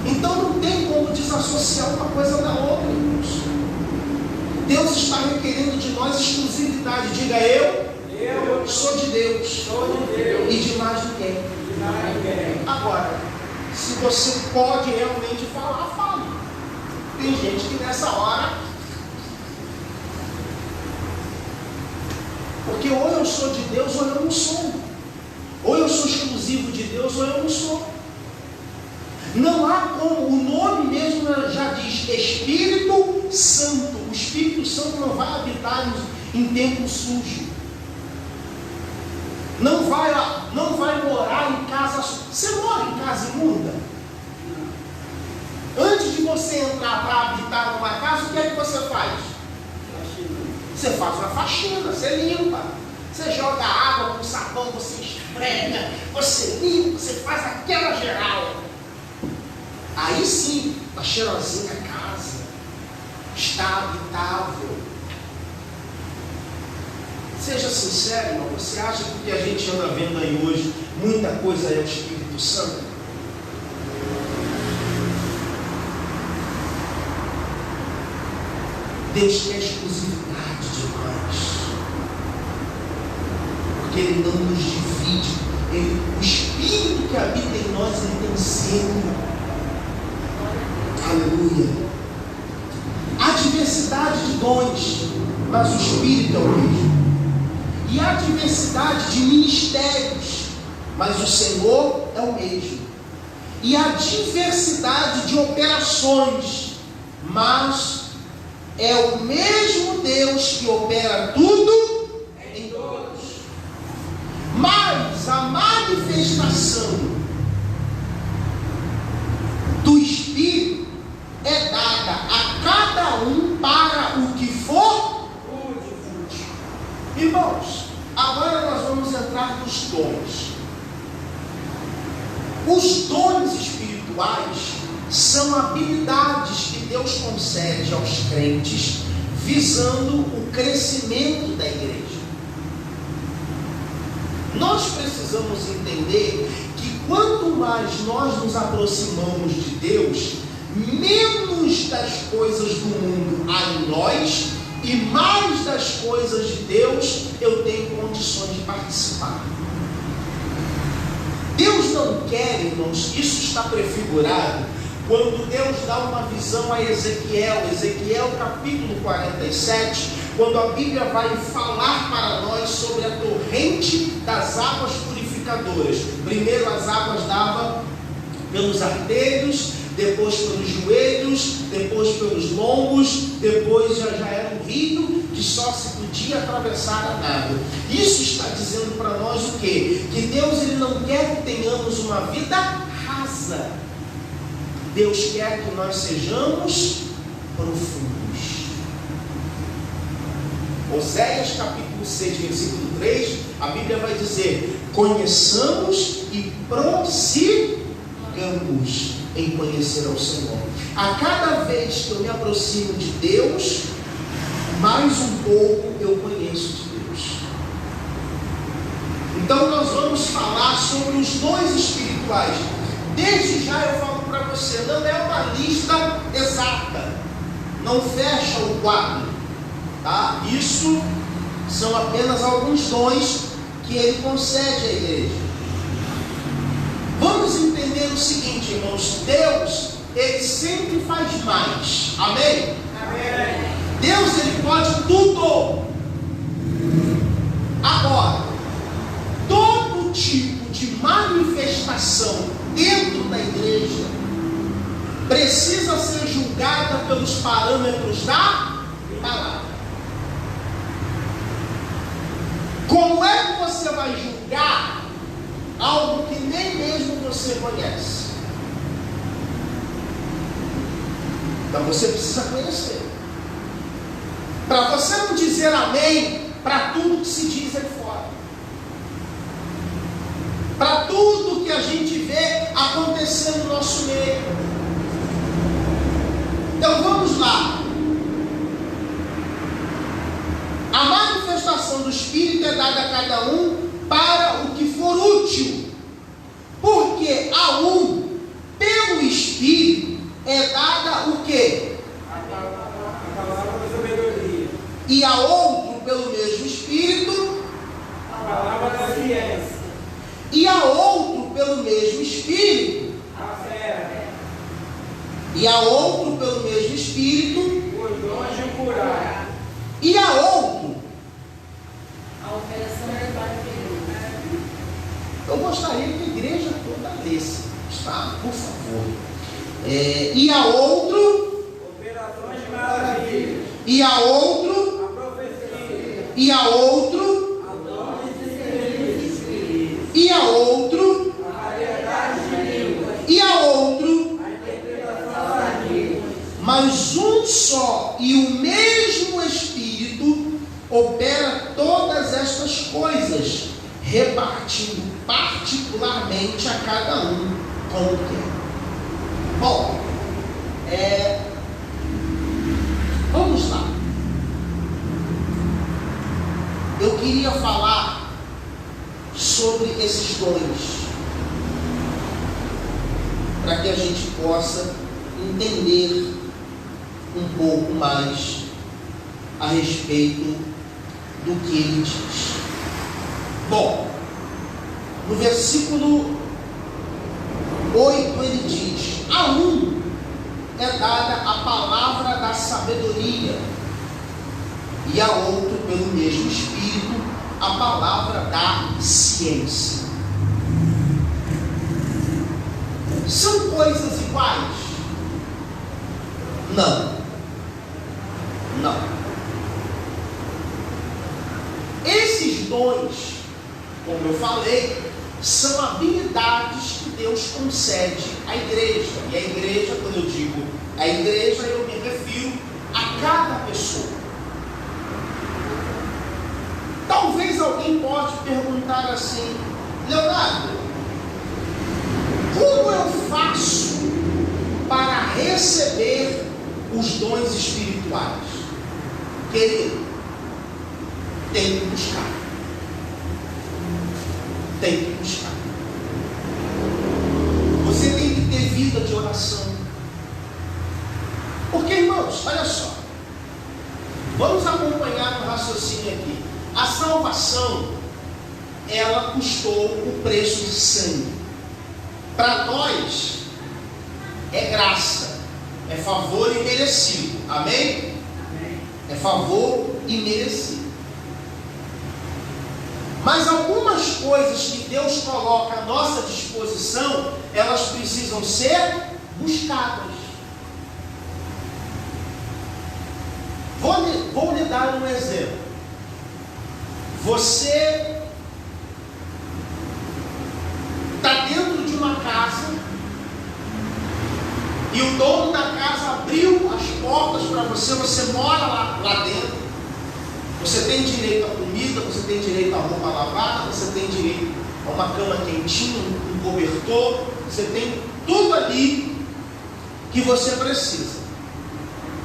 Então não tem como desassociar uma coisa da outra, irmãos. Deus está requerendo de nós exclusividade. Diga: eu sou de Deus, e de mais ninguém. Agora, se você pode realmente falar, fale. Tem gente que nessa hora, porque ou eu sou de Deus ou eu não sou, ou eu sou exclusivo de Deus ou eu não sou. Não há como, o nome mesmo já diz Espírito Santo. O Espírito Santo não vai habitar em templo sujo. Não vai morar em casa. Você mora em casa imunda? Antes de você entrar para habitar numa casa, o que é que você faz? Você faz uma faxina, você limpa. Você joga água com sabão, você esfrega, você limpa, você faz aquela geral. Aí sim, está cheirosinha a casa, está habitável. Seja sincero, irmão, você acha que o que a gente anda vendo aí hoje, muita coisa é o Espírito Santo? Deus quer exclusividade de nós, porque Ele não nos divide. O Espírito que habita em nós, Ele tem selo. Aleluia. Há diversidade de dons, mas o Espírito é o mesmo. E há diversidade de ministérios, mas o Senhor é o mesmo. E há diversidade de operações, mas é o mesmo Deus que opera tudo em todos. Mas a manifestação do Espírito é dada a cada um para o que for útil. Irmãos, Agora nós vamos entrar nos dons. Os dons espirituais são habilidades que Deus concede aos crentes visando o crescimento da igreja. Nós precisamos entender que quanto mais nós nos aproximamos de Deus, menos das coisas do mundo há em nós e mais das coisas de Deus eu tenho condições de participar. Deus não quer, irmãos, isso está prefigurado quando Deus dá uma visão a Ezequiel capítulo 47, quando a Bíblia vai falar para nós sobre a torrente das águas purificadoras. Primeiro as águas davam pelos artelhos, depois pelos joelhos, depois pelos lombos, depois já era um rio que só se podia atravessar a nada. Isso está dizendo para nós o quê? Que Deus ele não quer que tenhamos uma vida rasa. Deus quer que nós sejamos profundos. Oséias capítulo 6, versículo 3, a Bíblia vai dizer: conheçamos e prossigamos em conhecer ao Senhor. A cada vez que eu me aproximo de Deus, mais um pouco eu conheço de Deus. Então nós vamos falar sobre os dons espirituais. Desde já eu falo para você, não é uma lista exata, não fecha o quadro, tá? Isso são apenas alguns dons que ele concede à igreja. Vamos entender o seguinte, irmãos: Deus, ele sempre faz mais. Amém? Amém. Deus, ele pode tudo. Agora, todo tipo de manifestação dentro da igreja precisa ser julgada pelos parâmetros da palavra. Como é que você vai julgar algo que nem mesmo você conhece? Então você precisa conhecer, para você não dizer amém para tudo que se diz aí fora, para tudo que a gente vê acontecer no nosso meio. Então vamos lá. A manifestação do Espírito é dada a cada um para o que for útil, porque a um, pelo Espírito, é dada o quê? A palavra da sabedoria. E a outro, pelo mesmo Espírito, A palavra da ciência. e a outro, pelo mesmo Espírito, A fé. e a outro, pelo mesmo Espírito, Os dons de curar. e a outro. A operação é para Eu gostaria que a igreja toda lesse, está? Por favor. E a outro, Operações de maravilha. e a outro, A profecia. e a outro, A dons de espírito. e a outro, A variedade de línguas. e a outro, A interpretação das línguas. mas um só e o mesmo Espírito opera todas estas coisas, repartindo particularmente a cada um como quer. Bom, vamos lá. Eu queria falar sobre esses dons, para que a gente possa entender um pouco mais a respeito do que ele diz. Bom, no versículo 8 ele diz: a um é dada a palavra da sabedoria, e a outro, pelo mesmo Espírito, a palavra da ciência. São coisas iguais? Não. Esses dons, como eu falei, são habilidades que Deus concede à igreja. E a igreja, quando eu digo a igreja, eu me refiro a cada pessoa. Talvez alguém alguém pode perguntar assim: Leonardo, como eu faço para receber os dons espirituais? Querido, tem que buscar. Tem que buscar. Você tem que ter vida de oração. Porque, irmãos, olha só, vamos acompanhar o raciocínio aqui. A salvação, ela custou o preço de sangue. Para nós, é graça, é favor imerecido. Amém? É favor imerecido. Mas algumas coisas que Deus coloca à nossa disposição, elas precisam ser buscadas. Vou lhe dar um exemplo. Você está dentro de uma casa e o dono da casa abriu as portas para você, você mora lá dentro. Você tem direito à comida, você tem direito à roupa lavada, você tem direito a uma cama quentinha, um cobertor, você tem tudo ali que você precisa.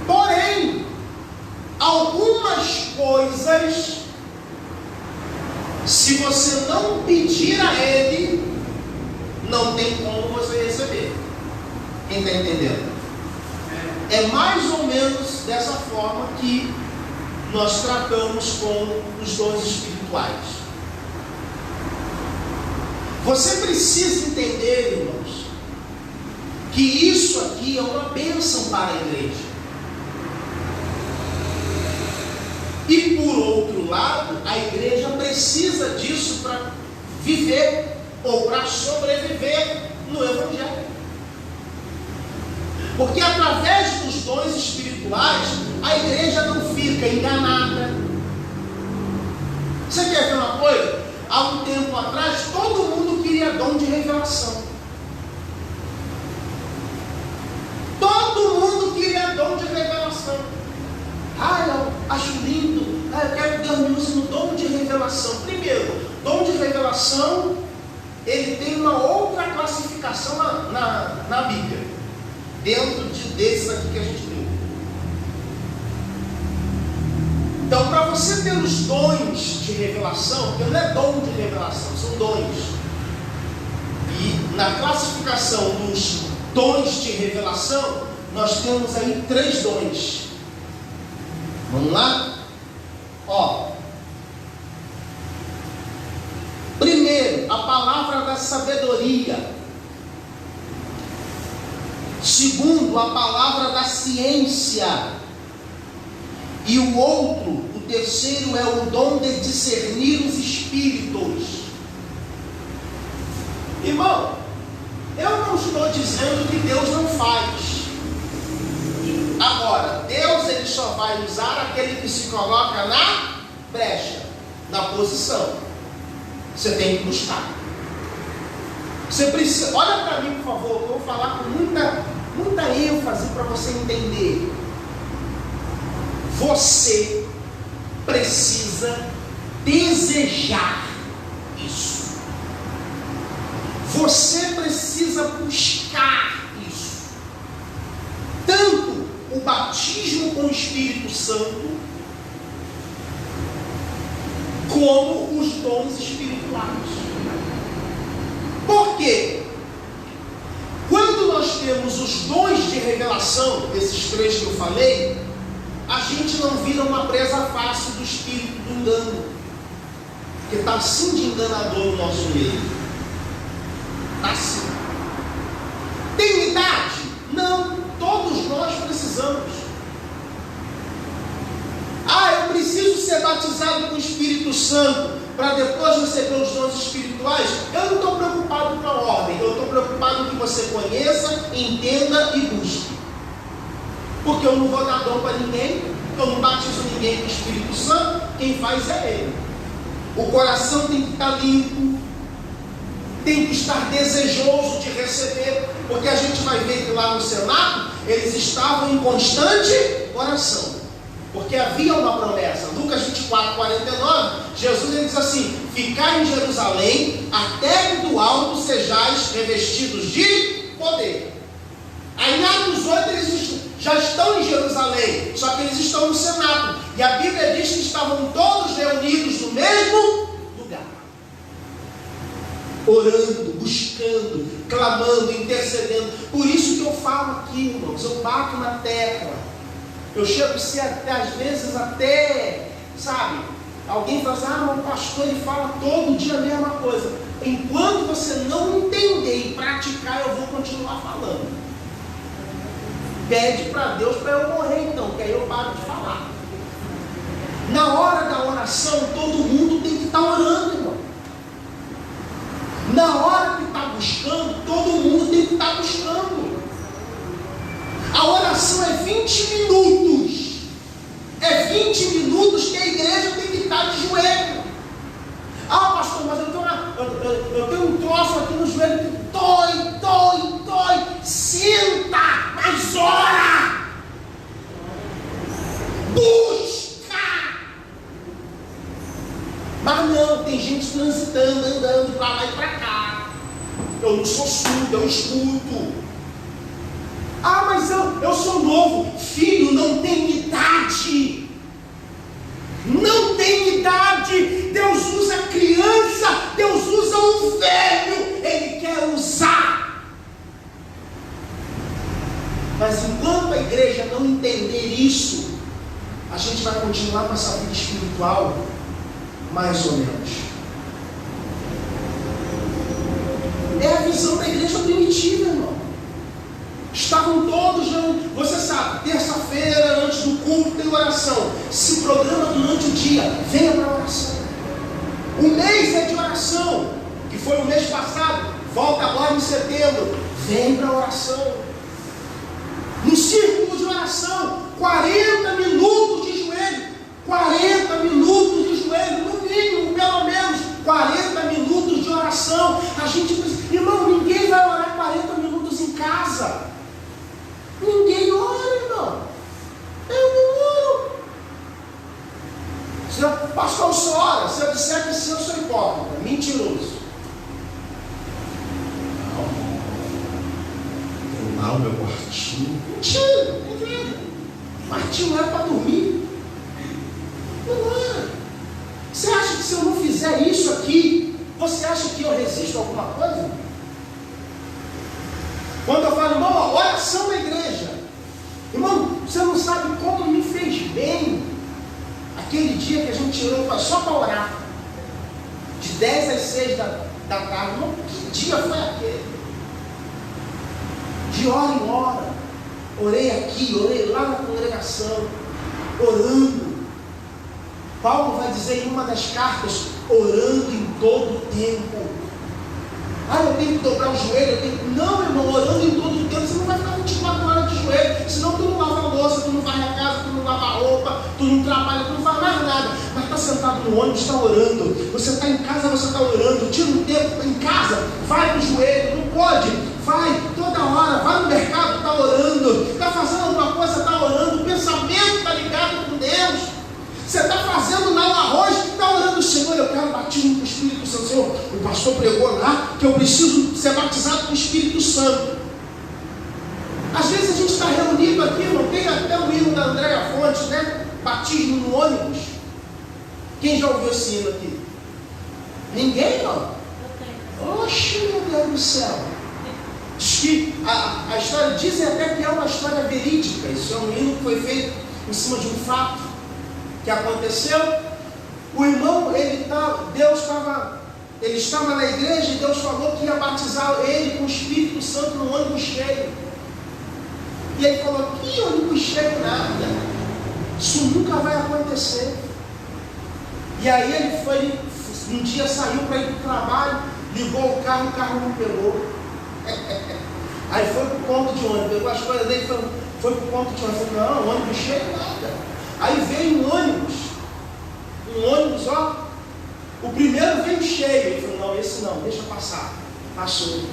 Porém, algumas coisas, se você não pedir a Ele, não tem como você receber. Quem está entendendo? É mais ou menos dessa forma que nós tratamos com os dons espirituais. Você precisa entender, irmãos, que isso aqui é uma bênção para a igreja. E por outro lado, a igreja precisa disso para viver ou para sobreviver no Evangelho. Porque através dos dons espirituais, a igreja não fica enganada. Você quer ver uma coisa? Há um tempo atrás, todo mundo queria dom de revelação. Todo mundo queria dom de revelação. Eu acho lindo. Eu quero que Deus me use no dom de revelação. Primeiro, dom de revelação, ele tem uma outra classificação na Bíblia. Dentro desses aqui que a gente tem. Então, para você ter os dons de revelação, porque não é dom de revelação, são dons. E na classificação dos dons de revelação, nós temos aí 3 dons. Vamos lá? Primeiro, a palavra da sabedoria. Segundo, a palavra da ciência. E o terceiro é o dom de discernir os espíritos. Irmão, eu não estou dizendo que Deus não faz. Agora, Deus ele só vai usar aquele que se coloca na brecha, na posição. Você tem que buscar. Você precisa, olha para mim, por favor, que eu vou falar com muita ênfase para você entender. Você precisa desejar isso. Você precisa buscar isso. Tanto o batismo com o Espírito Santo, como os dons espirituais. Por quê? Quando nós temos os dons de revelação, desses 3 que eu falei, a gente não vira uma presa fácil do espírito do engano, porque está assim de enganador no nosso meio. Está assim. Tem idade? Não, todos nós precisamos. Eu preciso ser batizado com o Espírito Santo para depois receber os dons espirituais. Eu não estou preocupado com a ordem, eu estou preocupado que você conheça, entenda e busque. Porque eu não vou dar dom para ninguém, eu não batizo ninguém com o Espírito Santo, quem faz é Ele. O coração tem que estar limpo, tem que estar desejoso de receber, porque a gente vai ver que lá no Senado, eles estavam em constante oração, porque havia uma promessa. Lucas Lucas 24, 49, Jesus ele diz assim: ficai em Jerusalém, até que do alto sejais revestidos de poder. Aí em Atos 8 eles já estão em Jerusalém, só que eles estão no cenáculo. E a Bíblia diz que estavam todos reunidos no mesmo lugar, orando, buscando, clamando, intercedendo. Por isso que eu falo aqui, irmãos, eu bato na tecla. Eu chego a ser até, às vezes, até, sabe, alguém fala assim: ah, o pastor ele fala todo dia a mesma coisa. Enquanto você não entender e praticar, eu vou continuar falando. Pede para Deus para eu morrer então, que aí eu paro de falar. Na hora da oração, todo mundo tem que estar orando, irmão. Na hora que está buscando, todo mundo tem que estar buscando. A oração é 20 minutos. É 20 minutos que a igreja tem que estar de joelho. Ah, pastor, mas eu tenho um troço aqui no joelho que dói. Senta, mas ora. Busca. Mas não, tem gente transitando, andando para lá e para cá. Eu não sou surdo, eu escuto. Ah, mas eu sou novo. Filho, não tem idade. Não tem idade. Deus usa criança, Deus usa um velho. Ele quer usar. Mas enquanto a igreja não entender isso, a gente vai continuar com essa vida espiritual mais ou menos. É a visão da igreja primitiva, irmão. Estavam todos, você sabe, terça-feira, antes do culto, tem oração. Se programa durante o dia, venha para a oração. O mês é de oração, que foi o mês passado, volta agora em setembro, vem para a oração. No círculo de oração, 40 minutos de joelho, 40 minutos de joelho, no mínimo, pelo menos, 40 minutos de oração. A gente diz: irmão, ninguém vai orar 40 minutos em casa. Ninguém ora, irmão. Eu não oro. Pastor, o senhor ora? Se eu disser que sim, eu sou hipócrita, mentiroso. Não, lá o meu quartinho. Mentira, mentira. Quartinho é para dormir. Não ora. Você acha que se eu não fizer isso aqui, você acha que eu resisto a alguma coisa? Quando eu falo, irmão, oração na igreja. Irmão, você não sabe como me fez bem aquele dia que a gente tirou só para orar. De 10 às 6 da tarde. Irmão, que dia foi aquele? De hora em hora. Orei aqui, orei lá na congregação. Orando. Paulo vai dizer em uma das cartas, orando em todo o tempo. Ah, eu tenho que dobrar o joelho, Não, irmão, orando em todo o tempo, você não vai ficar 24 horas de joelho, senão tu não lava a louça, tu não vai a casa, tu não lava a roupa, tu não trabalha, tu não faz mais nada. Mas está sentado no ônibus, está orando. Você está em casa, você está orando. Tira um tempo em casa, vai para o joelho, não pode, vai toda hora, vai no mercado, está orando. Está fazendo alguma coisa, está orando. O pensamento está ligado com Deus. Você está fazendo lá o arroz, está orando: Senhor, eu quero batismo com o Espírito Santo. Senhor, o pastor pregou lá que eu preciso ser batizado com o Espírito Santo. Às vezes a gente está reunido aqui, não tem até o hino da Andréa Fontes, né? Batismo no ônibus. Quem já ouviu esse hino aqui? Ninguém, não? Oxe, meu Deus do céu. Diz que a história, dizem até que é uma história verídica. Isso é um hino que foi feito em cima de um fato que aconteceu. O irmão, ele estava na igreja e Deus falou que ia batizar ele com o Espírito Santo no ônibus cheio. E ele falou: que ônibus cheio nada, isso nunca vai acontecer. E aí ele foi, um dia saiu para ir para o trabalho, ligou o carro não pegou. Aí foi para o ponto de ônibus, pegou as coisas dele, foi para o ponto de ônibus. Não, ônibus cheio nada. Aí veio um ônibus, ó, o primeiro veio cheio. Ele falou: não, esse não, deixa passar. Passou.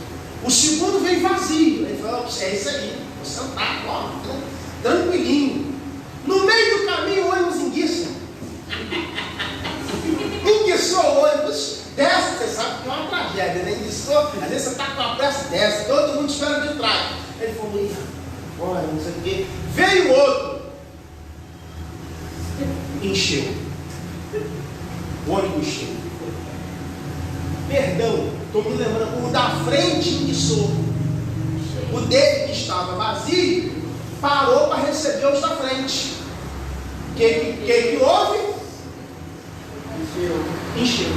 O segundo veio vazio. Ele falou: é isso aí, vou sentar, ó, tranquilinho. No meio do caminho, o ônibus enguiça. que é uma tragédia, né? Ele disse, às vezes você está com uma pressa dessa, todo mundo espera de trás. Ele falou, agora, não sei o quê. Veio outro. Encheu. O ônibus encheu. Perdão, estou me lembrando, o da frente enguiçou. O dele que estava vazio parou para receber os da frente. O que houve? Encheu.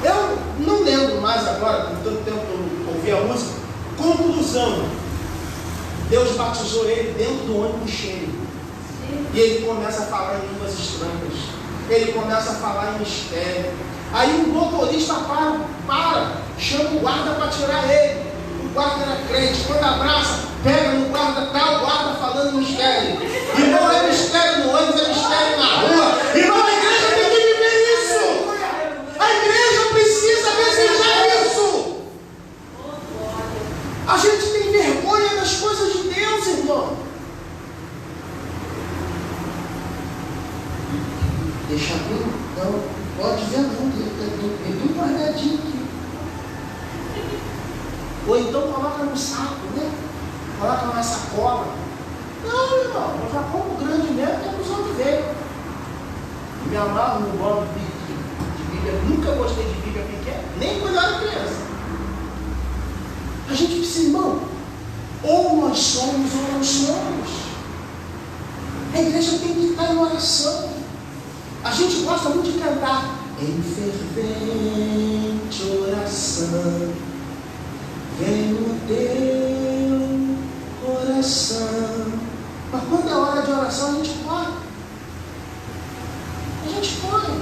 Eu não lembro mais agora, com tanto tempo que eu ouvi a música. Conclusão: Deus batizou ele dentro do ônibus cheio. E ele começa a falar em línguas estranhas. Ele começa a falar em mistério. Aí o motorista para, chama o guarda para tirar ele. O guarda era crente. Quando abraça, pega no guarda, tá o guarda falando em mistério. E não é mistério no ônibus, é mistério na rua. Irmão, a igreja tem que viver isso. A igreja precisa desejar isso. A gente tem vergonha das coisas de Deus, irmão. Deixa bem, não pode ver não, tem tudo guardadinho aqui. Ou então coloca no saco, né? Coloca na sacola. Não, irmão, eu já como grande mesmo, que é para os outros verem. Me amarro no modo de Bíblia, nunca gostei de Bíblia pequena, nem quando eu era criança. A gente precisa, irmão, ou nós somos ou não somos. A igreja tem que estar em oração. A gente gosta muito de cantar em fervente oração, vem o teu coração. Mas quando é hora de oração, a gente corre. A gente corre.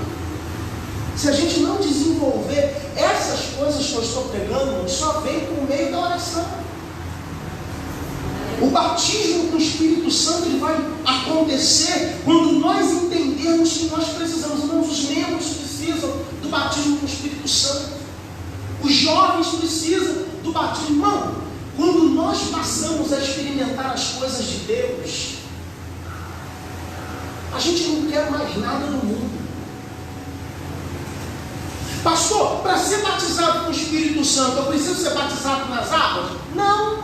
Se a gente não desenvolver essas coisas que eu estou pregando, só vem por meio da oração. O batismo com o Espírito Santo ele vai acontecer quando nós entendermos que nós precisamos. Irmãos, os membros precisam do batismo com o Espírito Santo. Os jovens precisam do batismo. Irmão, quando nós passamos a experimentar as coisas de Deus, a gente não quer mais nada no mundo. Pastor, para ser batizado com o Espírito Santo, eu preciso ser batizado nas águas? Não.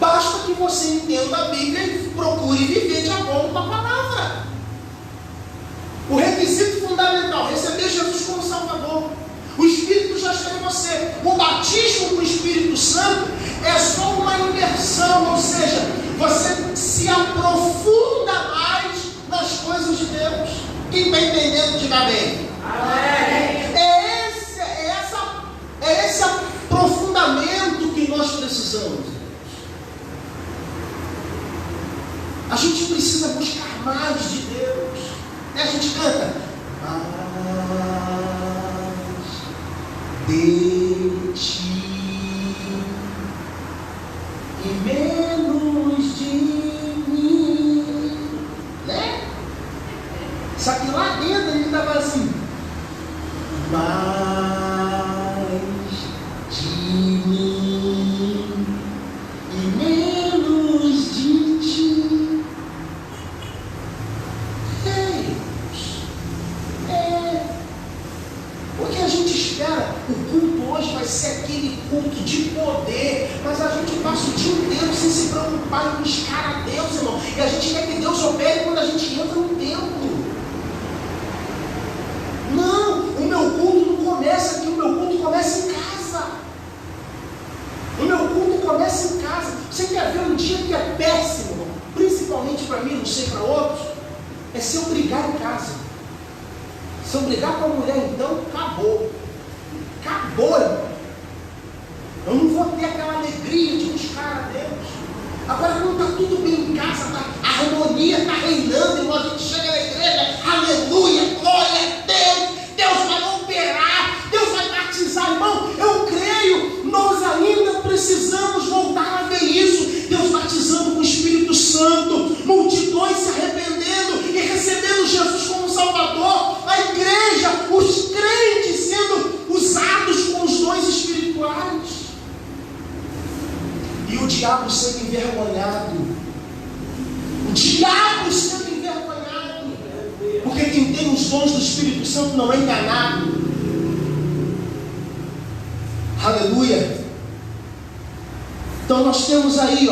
Basta que você entenda a Bíblia e procure viver de acordo com a palavra. O requisito fundamental, receber Jesus como Salvador. O Espírito já está em você. O batismo com o Espírito Santo é só uma imersão, ou seja, você se aprofunda mais nas coisas de Deus. Quem está entendendo, diga amém. Amém. É esse aprofundamento que nós precisamos. A gente precisa buscar mais de Deus. E a gente canta mais de ti e menos de mim, né? Só que lá dentro ele estava assim, mais de mim e menos de ti. Porque a gente espera, o culto hoje vai ser aquele culto de poder, mas a gente passa o dia inteiro sem se preocupar em buscar a Deus, irmão. E a gente quer que Deus opere quando a gente entra no templo. Não, o meu culto não começa aqui, o meu culto começa em casa. O meu culto começa em casa. Você quer ver um dia que é péssimo, irmão? Principalmente para mim, não sei para outros, é se eu brigar em casa. Se eu brigar com a mulher, então, acabou. Acabou, irmão. Eu não vou ter aquela alegria de buscar a Deus. Agora, quando está tudo bem em casa, a harmonia está reinando, irmão, a gente chega na igreja, aleluia, glória a Deus, Deus vai operar, Deus vai batizar, irmão. Eu creio, nós ainda precisamos voltar a ver isso. Deus batizando com o Espírito Santo, multidões se arrependendo e recebendo Jesus como Salvador, a igreja, os crentes sendo usados com os dons espirituais. E o diabo sendo envergonhado. O diabo sendo envergonhado. Porque quem tem os os dons do Espírito Santo não é enganado. Aleluia. Então nós temos aí,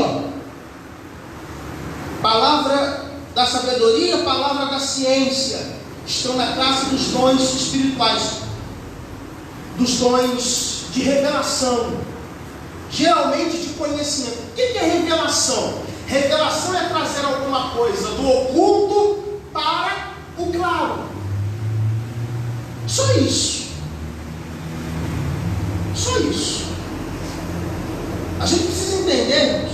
palavra da sabedoria, palavra da ciência, estão na classe dos dons espirituais, dos dons de revelação, geralmente de conhecimento. O que é revelação? Revelação é trazer alguma coisa do oculto para o claro. Só isso. Só isso. A gente precisa entender, irmãos,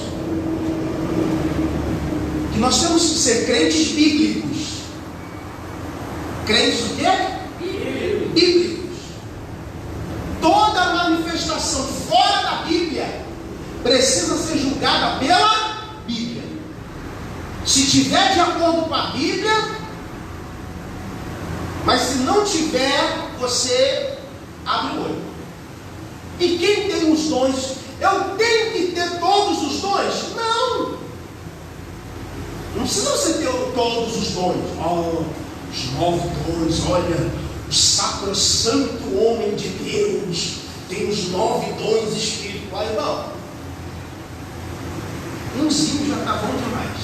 que nós temos que ser crentes bíblicos. Crentes o quê? Bíblicos. Toda manifestação fora da Bíblia precisa ser julgada pela Bíblia. Se tiver de acordo com a Bíblia, mas se não tiver, você abre o olho. E quem tem os dons? Eu tenho que ter todos os dons? Não! Não precisa você ter todos os dons. Os 9 dons, olha, o sacrosanto homem de Deus tem os 9 dons espirituais. Não. Umzinho já está bom demais.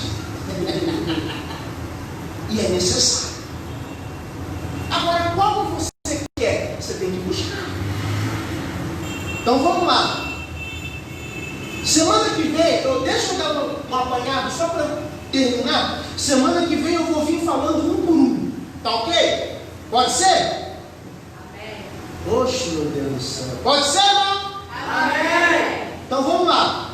E é necessário. Agora, qual você quer? Você tem que buscar. Então vamos lá. Semana que vem, deixa eu dar um apanhado só para terminar. Semana que vem eu vou vir falando um por um. Tá ok? Pode ser? Amém. Oxe, meu Deus do céu. Pode ser, não? Amém. Então vamos lá.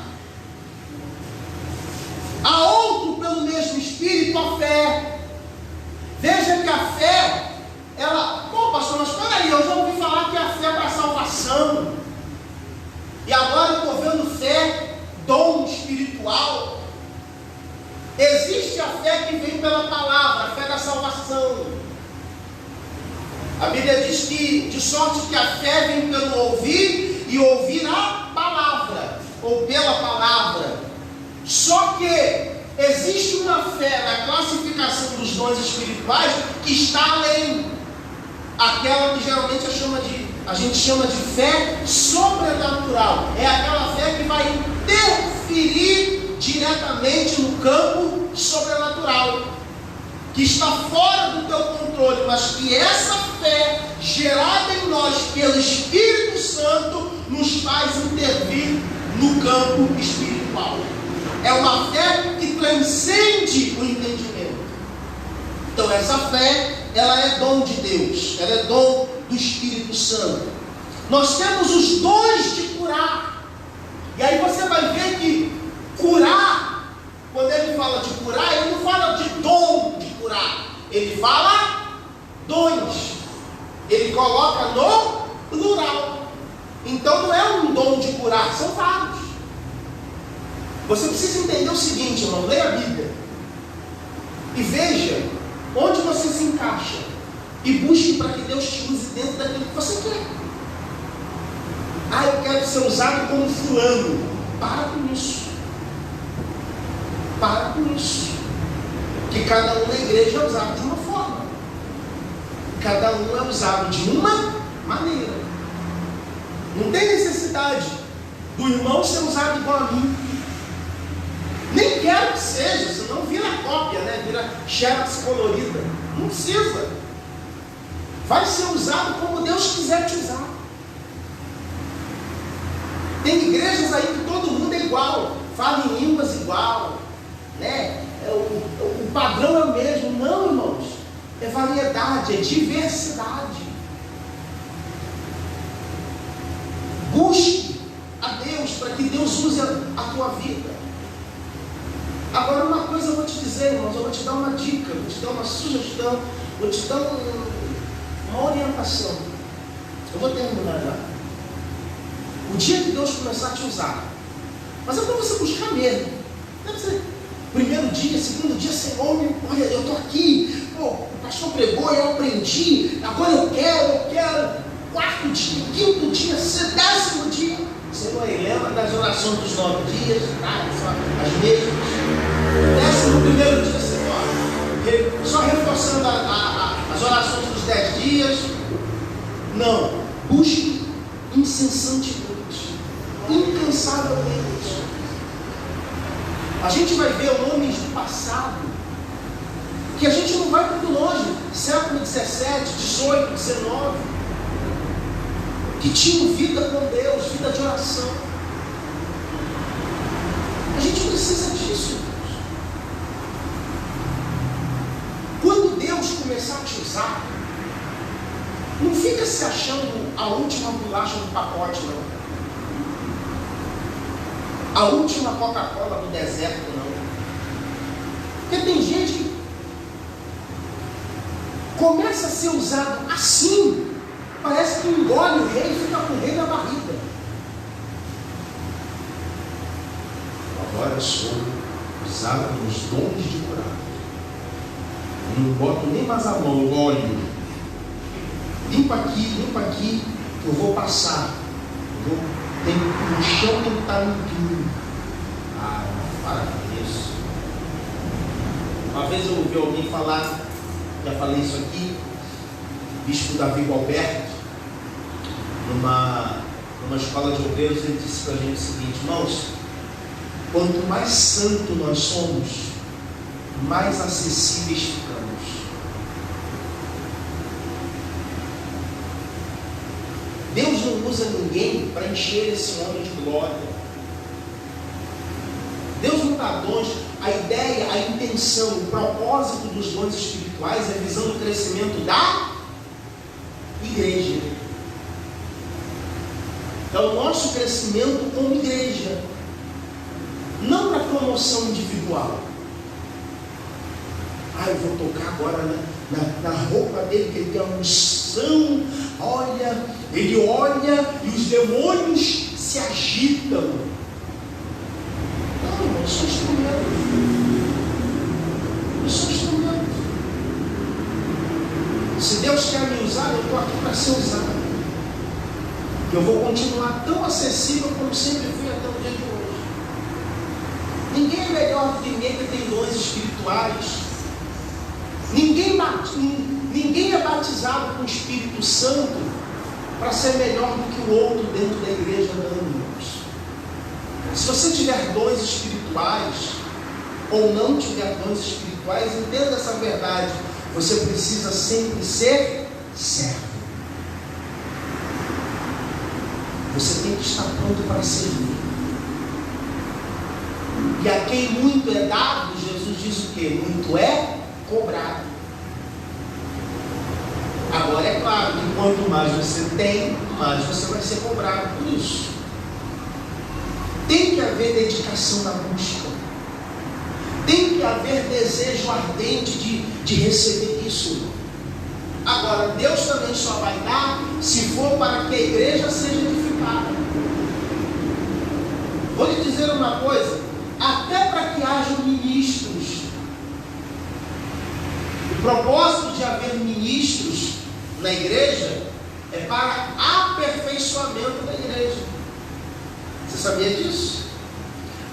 Há outro pelo mesmo Espírito a fé. Veja que a fé, pastor, mas peraí, eu já ouvi falar que a fé é para salvação. E agora eu estou vendo fé, dom espiritual. Existe a fé que vem pela palavra, a fé da salvação. A Bíblia diz que, de sorte que a fé vem pelo ouvir, e ouvir a palavra, ou pela palavra. Só que existe uma fé na classificação dos dons espirituais que está além. Aquela que geralmente a gente chama de fé sobrenatural. É aquela fé que vai interferir diretamente no campo sobrenatural, que está fora do teu controle, mas que essa fé, gerada em nós pelo Espírito Santo, nos faz intervir no campo espiritual. É uma fé que transcende o entendimento. Então essa fé, ela é dom de Deus, ela é dom do Espírito Santo. Nós temos os dons de curar. E aí você vai ver que curar, quando ele fala de curar, ele não fala de dom de curar, ele fala dons. Ele coloca no plural. Então não é um dom de curar, são vários. Você precisa entender o seguinte, irmão, leia a Bíblia e veja onde você se encaixa e busque para que Deus te use dentro daquilo que você quer. Eu quero ser usado como fulano. Para com isso. Para com isso. Que cada um na igreja é usado de uma forma. Cada um é usado de uma maneira. Não tem necessidade do irmão ser usado igual a mim. Nem quero que seja, senão vira cópia, né? Vira xerox colorida. Não precisa. Vai ser usado como Deus quiser te usar. Tem igrejas aí que todo mundo é igual, fala em línguas igual, né? O padrão é o mesmo. Não, irmãos. É variedade, é diversidade. Busque a Deus para que Deus use a tua vida. Agora uma coisa eu vou te dizer, irmãos, eu vou te dar uma dica, vou te dar uma sugestão, vou te dar uma orientação. Eu vou terminar já. O dia que Deus começar a te usar, mas é para você buscar mesmo. Deve ser primeiro dia, segundo dia, Senhor, olha, eu estou aqui, o pastor pregou, eu aprendi, agora eu quero, quarto dia, quinto dia, 10º dia. Senhor, lembra das orações dos 9 dias, as mesmas. 11º dia, Senhor, só reforçando as orações dos 10 dias. Não. Busque incessantemente, incansavelmente. A gente vai ver homens do passado, que a gente não vai muito longe, século 17, 18, 19, que tinham vida com Deus, vida de oração. A gente precisa disso. Quando Deus começar a te usar, não fica se achando a última bolacha do pacote, não. A última Coca-Cola do deserto, não. Porque tem gente que começa a ser usado assim, parece que engole o rei e fica com o rei na barriga. Agora eu sou usado nos dons de curar. Eu não boto nem mais a mão, eu olho. Limpa aqui, eu vou passar. O chão tem que estar limpinho. Ah, para com isso. Uma vez eu ouvi alguém falar, já falei isso aqui, Bispo Davi Gualberto, numa escola de obreiros, ele disse para a gente o seguinte: irmãos, quanto mais santo nós somos, mais acessíveis ficamos. Deus não usa ninguém para encher esse homem de glória. Deus não dá dons. A ideia, a intenção, o propósito dos dons espirituais é visando o crescimento da igreja. É o nosso crescimento como igreja, não para promoção individual. Eu vou tocar agora na roupa dele, que ele tem uma unção. Olha, ele olha e os demônios se agitam. Não, eu sou instrumento. Eu sou instrumento. Se Deus quer me usar, eu estou aqui para ser usado. Eu vou continuar tão acessível como sempre fui até o dia de hoje. Ninguém é melhor do que ninguém que tem dons espirituais. Ninguém é batizado com o Espírito Santo para ser melhor do que o outro dentro da igreja, não, irmãos. Se você tiver dons espirituais ou não tiver dons espirituais, entenda essa verdade. Você precisa sempre ser servo. Você tem que estar pronto para servir. E a quem muito é dado, Jesus diz o quê? Muito é cobrado. Agora é claro que quanto mais você tem, mais você vai ser cobrado por isso. Tem que haver dedicação na busca. Tem que haver desejo ardente de receber isso. Agora, Deus também só vai dar se for para que a igreja seja edificada. Vou lhe dizer uma coisa: até para que hajam ministros. O propósito de haver ministros na igreja é para aperfeiçoamento da igreja. Você sabia disso?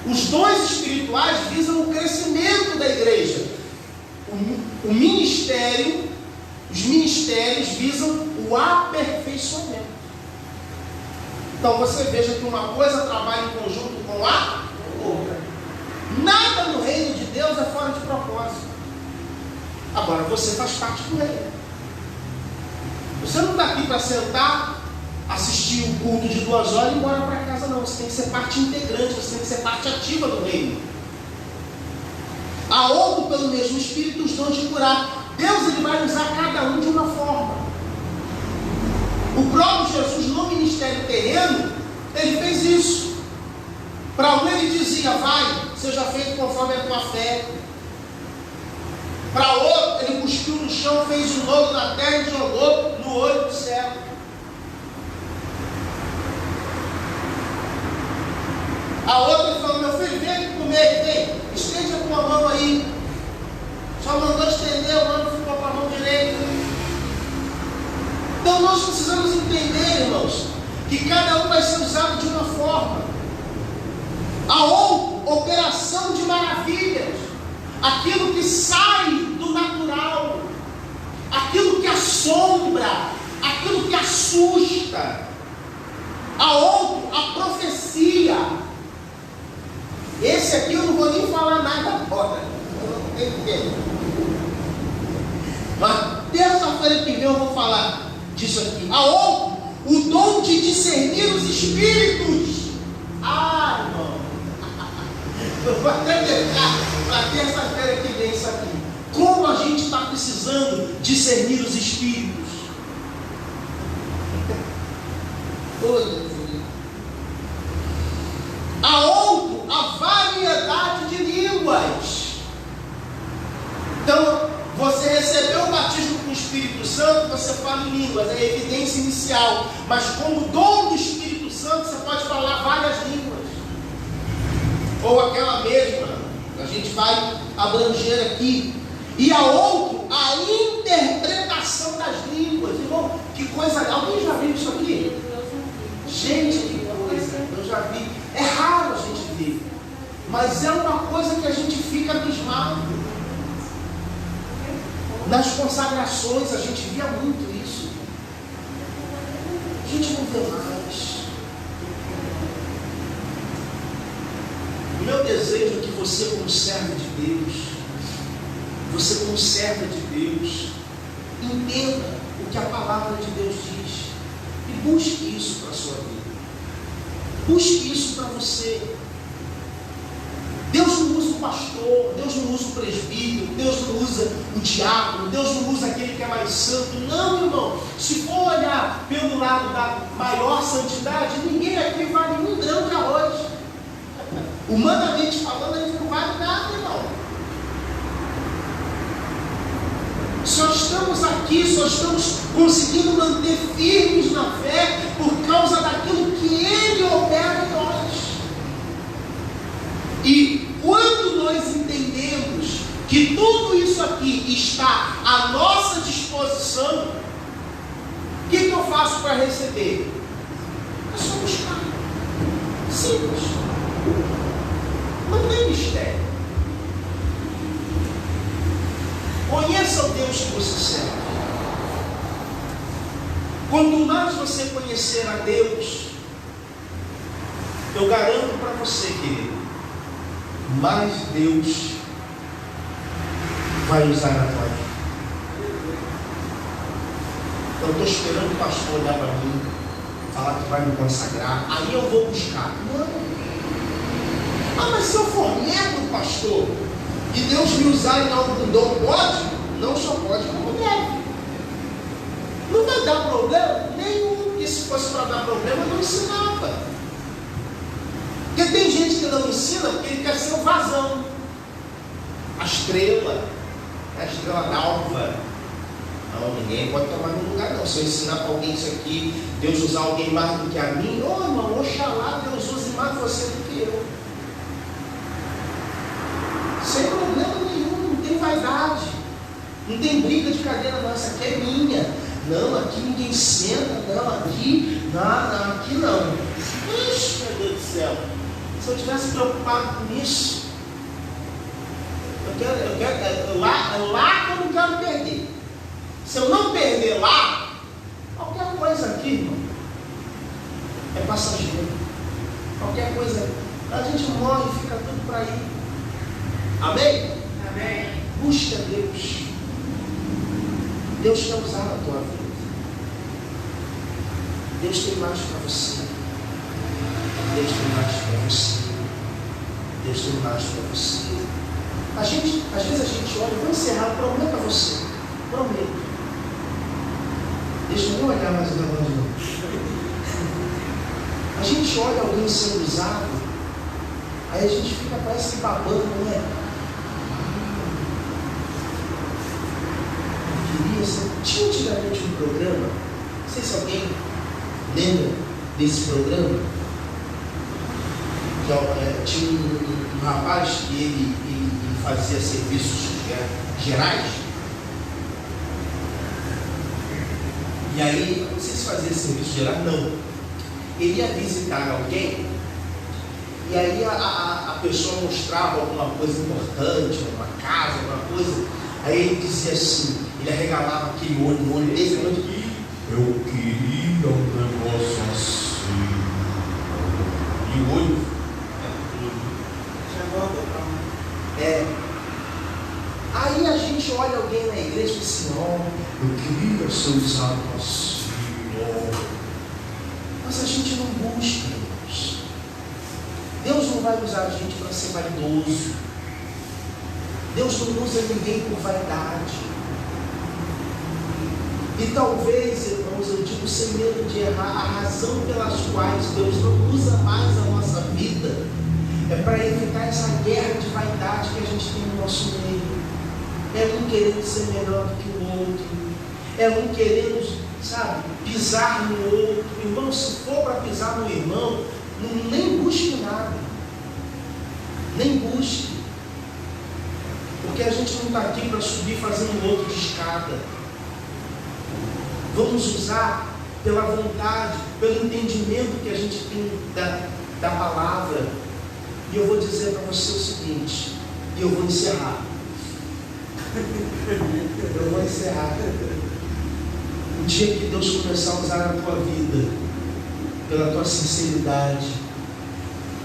Os dons espirituais visam o crescimento da igreja. O ministério, os ministérios visam o aperfeiçoamento. Então você veja que uma coisa trabalha em conjunto com a outra. Nada no reino de Deus é fora de propósito. Agora você faz parte do reino. Você não está aqui para sentar, assistir o culto de 2 horas e ir embora para casa, não. Você tem que ser parte integrante, você tem que ser parte ativa do reino. Há outro pelo mesmo Espírito os dons de curar. Deus ele vai usar cada um de uma forma. O próprio Jesus no ministério terreno, ele fez isso. Para um ele dizia: vai, seja feito conforme a tua fé. Para outro, ele cuspiu no chão, fez um lodo na terra e jogou no olho do céu. A outra, ele falou: meu filho, vem aqui comer, vem, estende a tua mão aí. Só mandou estender, a mão ficou com a mão direita. Então nós precisamos entender, irmãos, que cada um vai ser usado de uma forma. A outra, operação de maravilhas. Aquilo que sai do natural, aquilo que assombra, aquilo que assusta. A outro, a profecia. Esse aqui eu não vou nem falar nada agora, não tem tempo. Mas terça-feira que vem eu vou falar disso aqui. A outro, o dom de discernir os espíritos. Irmão, eu vou até deixar para terça-feira que vem isso aqui. Como a gente está precisando discernir os espíritos. A outro, a variedade de línguas. Então, você recebeu o batismo com o Espírito Santo, você fala em línguas, é a evidência inicial. Mas como dom do Espírito Santo, você pode falar várias línguas. Ou aquela mesma, a gente vai abranger aqui. E a outro, a interpretação das línguas. Irmão, que coisa. Alguém já viu isso aqui? Gente, que coisa. Eu já vi. É raro a gente ver. Mas é uma coisa que a gente fica abismado. Nas consagrações a gente via muito isso. A gente não vê mais. O meu desejo é que você, como servo de Deus, você, como serva de Deus, entenda o que a palavra de Deus diz e busque isso para a sua vida. Busque isso para você. Deus não usa o pastor, Deus não usa o presbítero, Deus não usa o diácono, Deus não usa aquele que é mais santo. Não, irmão. Se for olhar pelo lado da maior santidade, ninguém aqui vale um grão de arroz. Humanamente falando, a gente não vale nada, irmão. Só estamos aqui, só estamos conseguindo manter firmes na fé por causa daquilo que Ele opera em nós. E quando nós entendemos que tudo isso aqui está à nossa disposição, o que eu faço para receber? É só buscar. Simples. Não tem mistério. Conheça o Deus que você serve. Quanto mais você conhecer a Deus, eu garanto para você, querido, mais Deus vai usar a tua vida. Eu estou esperando o pastor olhar para mim, falar que vai me consagrar, aí eu vou buscar. Não. Mas se eu for membro, pastor, e Deus me usar em algum dom, pode? Não só pode, como deve. Não vai dar problema nenhum, porque se fosse para dar problema, não ensinava. Porque tem gente que não ensina porque ele quer ser o vazão. A estrela d'alva. Não, ninguém pode tomar no lugar não. Se eu ensinar para alguém isso aqui, Deus usar alguém mais do que a mim, irmão, oxalá Deus use mais você do que eu. Sem problema nenhum, não tem vaidade. Não tem briga de cadeira, não, essa aqui é minha. Não, aqui ninguém senta, não, aqui, não, aqui não. Ixi, meu Deus do céu. Se eu tivesse preocupado com isso, lá que eu não quero perder. Se eu não perder lá, qualquer coisa aqui, irmão, é passageiro. Qualquer coisa, a gente morre e fica tudo para aí. Amém? Amém. Busca Deus. Deus quer usar a tua vida. Deus tem mais para você. Deus tem mais para você. Deus tem mais para você. Às vezes a gente olha, vou encerrar, eu prometo a você. Prometo. Deixa eu nem olhar mais o relógio não. A gente olha alguém sendo usado, aí a gente fica, parece que babando, não é? Tinha antigamente um programa, não sei se alguém lembra desse programa, que tinha um rapaz que ele fazia serviços gerais, e aí, não sei se fazia serviço geral, não, ele ia visitar alguém, e aí a pessoa mostrava alguma coisa importante, uma casa, alguma coisa, aí ele dizia assim, Ele arregalava aquele olho, no olho desse, eu queria um negócio assim. E o olho aí a gente olha alguém na igreja e diz assim, eu queria ser usado assim, mas a gente não busca, irmãos. Deus não vai usar a gente para ser vaidoso. Deus não usa ninguém por vaidade. E talvez, irmãos, eu digo sem medo de errar, a razão pelas quais Deus não usa mais a nossa vida é para evitar essa guerra de vaidade que a gente tem no nosso meio. É um querendo ser melhor do que o outro. É um querendo, sabe, pisar no outro. Irmão, se for para pisar no irmão, nem busque nada. Nem busque. Porque a gente não está aqui para subir fazendo o outro de escada. Vamos usar pela vontade, pelo entendimento que a gente tem da palavra. E eu vou dizer para você o seguinte, e eu vou encerrar. Eu vou encerrar. O dia que Deus começar a usar a tua vida, pela tua sinceridade,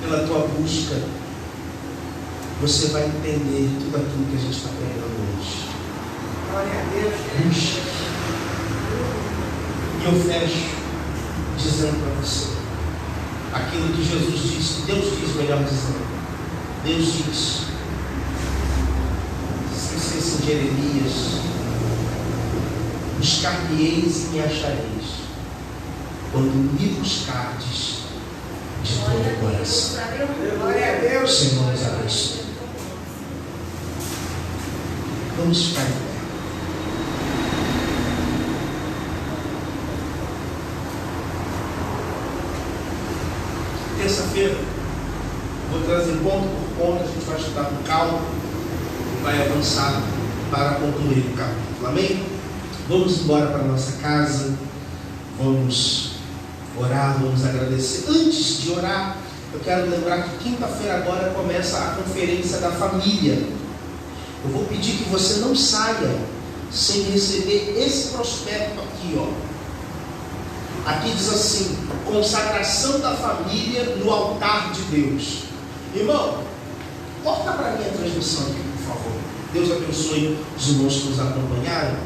pela tua busca, você vai entender tudo aquilo que a gente está pregando hoje. Glória a Deus. Busque. E eu fecho dizendo para você aquilo que Jesus disse, Deus diz, melhor dizendo. Deus diz, se esqueçam de Jeremias, buscar-me-eis e me achareis, quando me buscardes de todo o coração. Glória a Deus. Senhor nos abençoe. Vamos ficar em pé. Terça-feira, vou trazer ponto por ponto, a gente vai estudar com calma e vai avançar para concluir o capítulo. Amém? Vamos embora para a nossa casa, vamos orar, vamos agradecer. Antes de orar, eu quero lembrar que quinta-feira agora começa a conferência da família. Eu vou pedir que você não saia sem receber esse prospecto aqui, ó. Aqui diz assim, consagração da família no altar de Deus. Irmão, corta para mim a transmissão aqui, por favor. Deus abençoe os irmãos que nos acompanharam.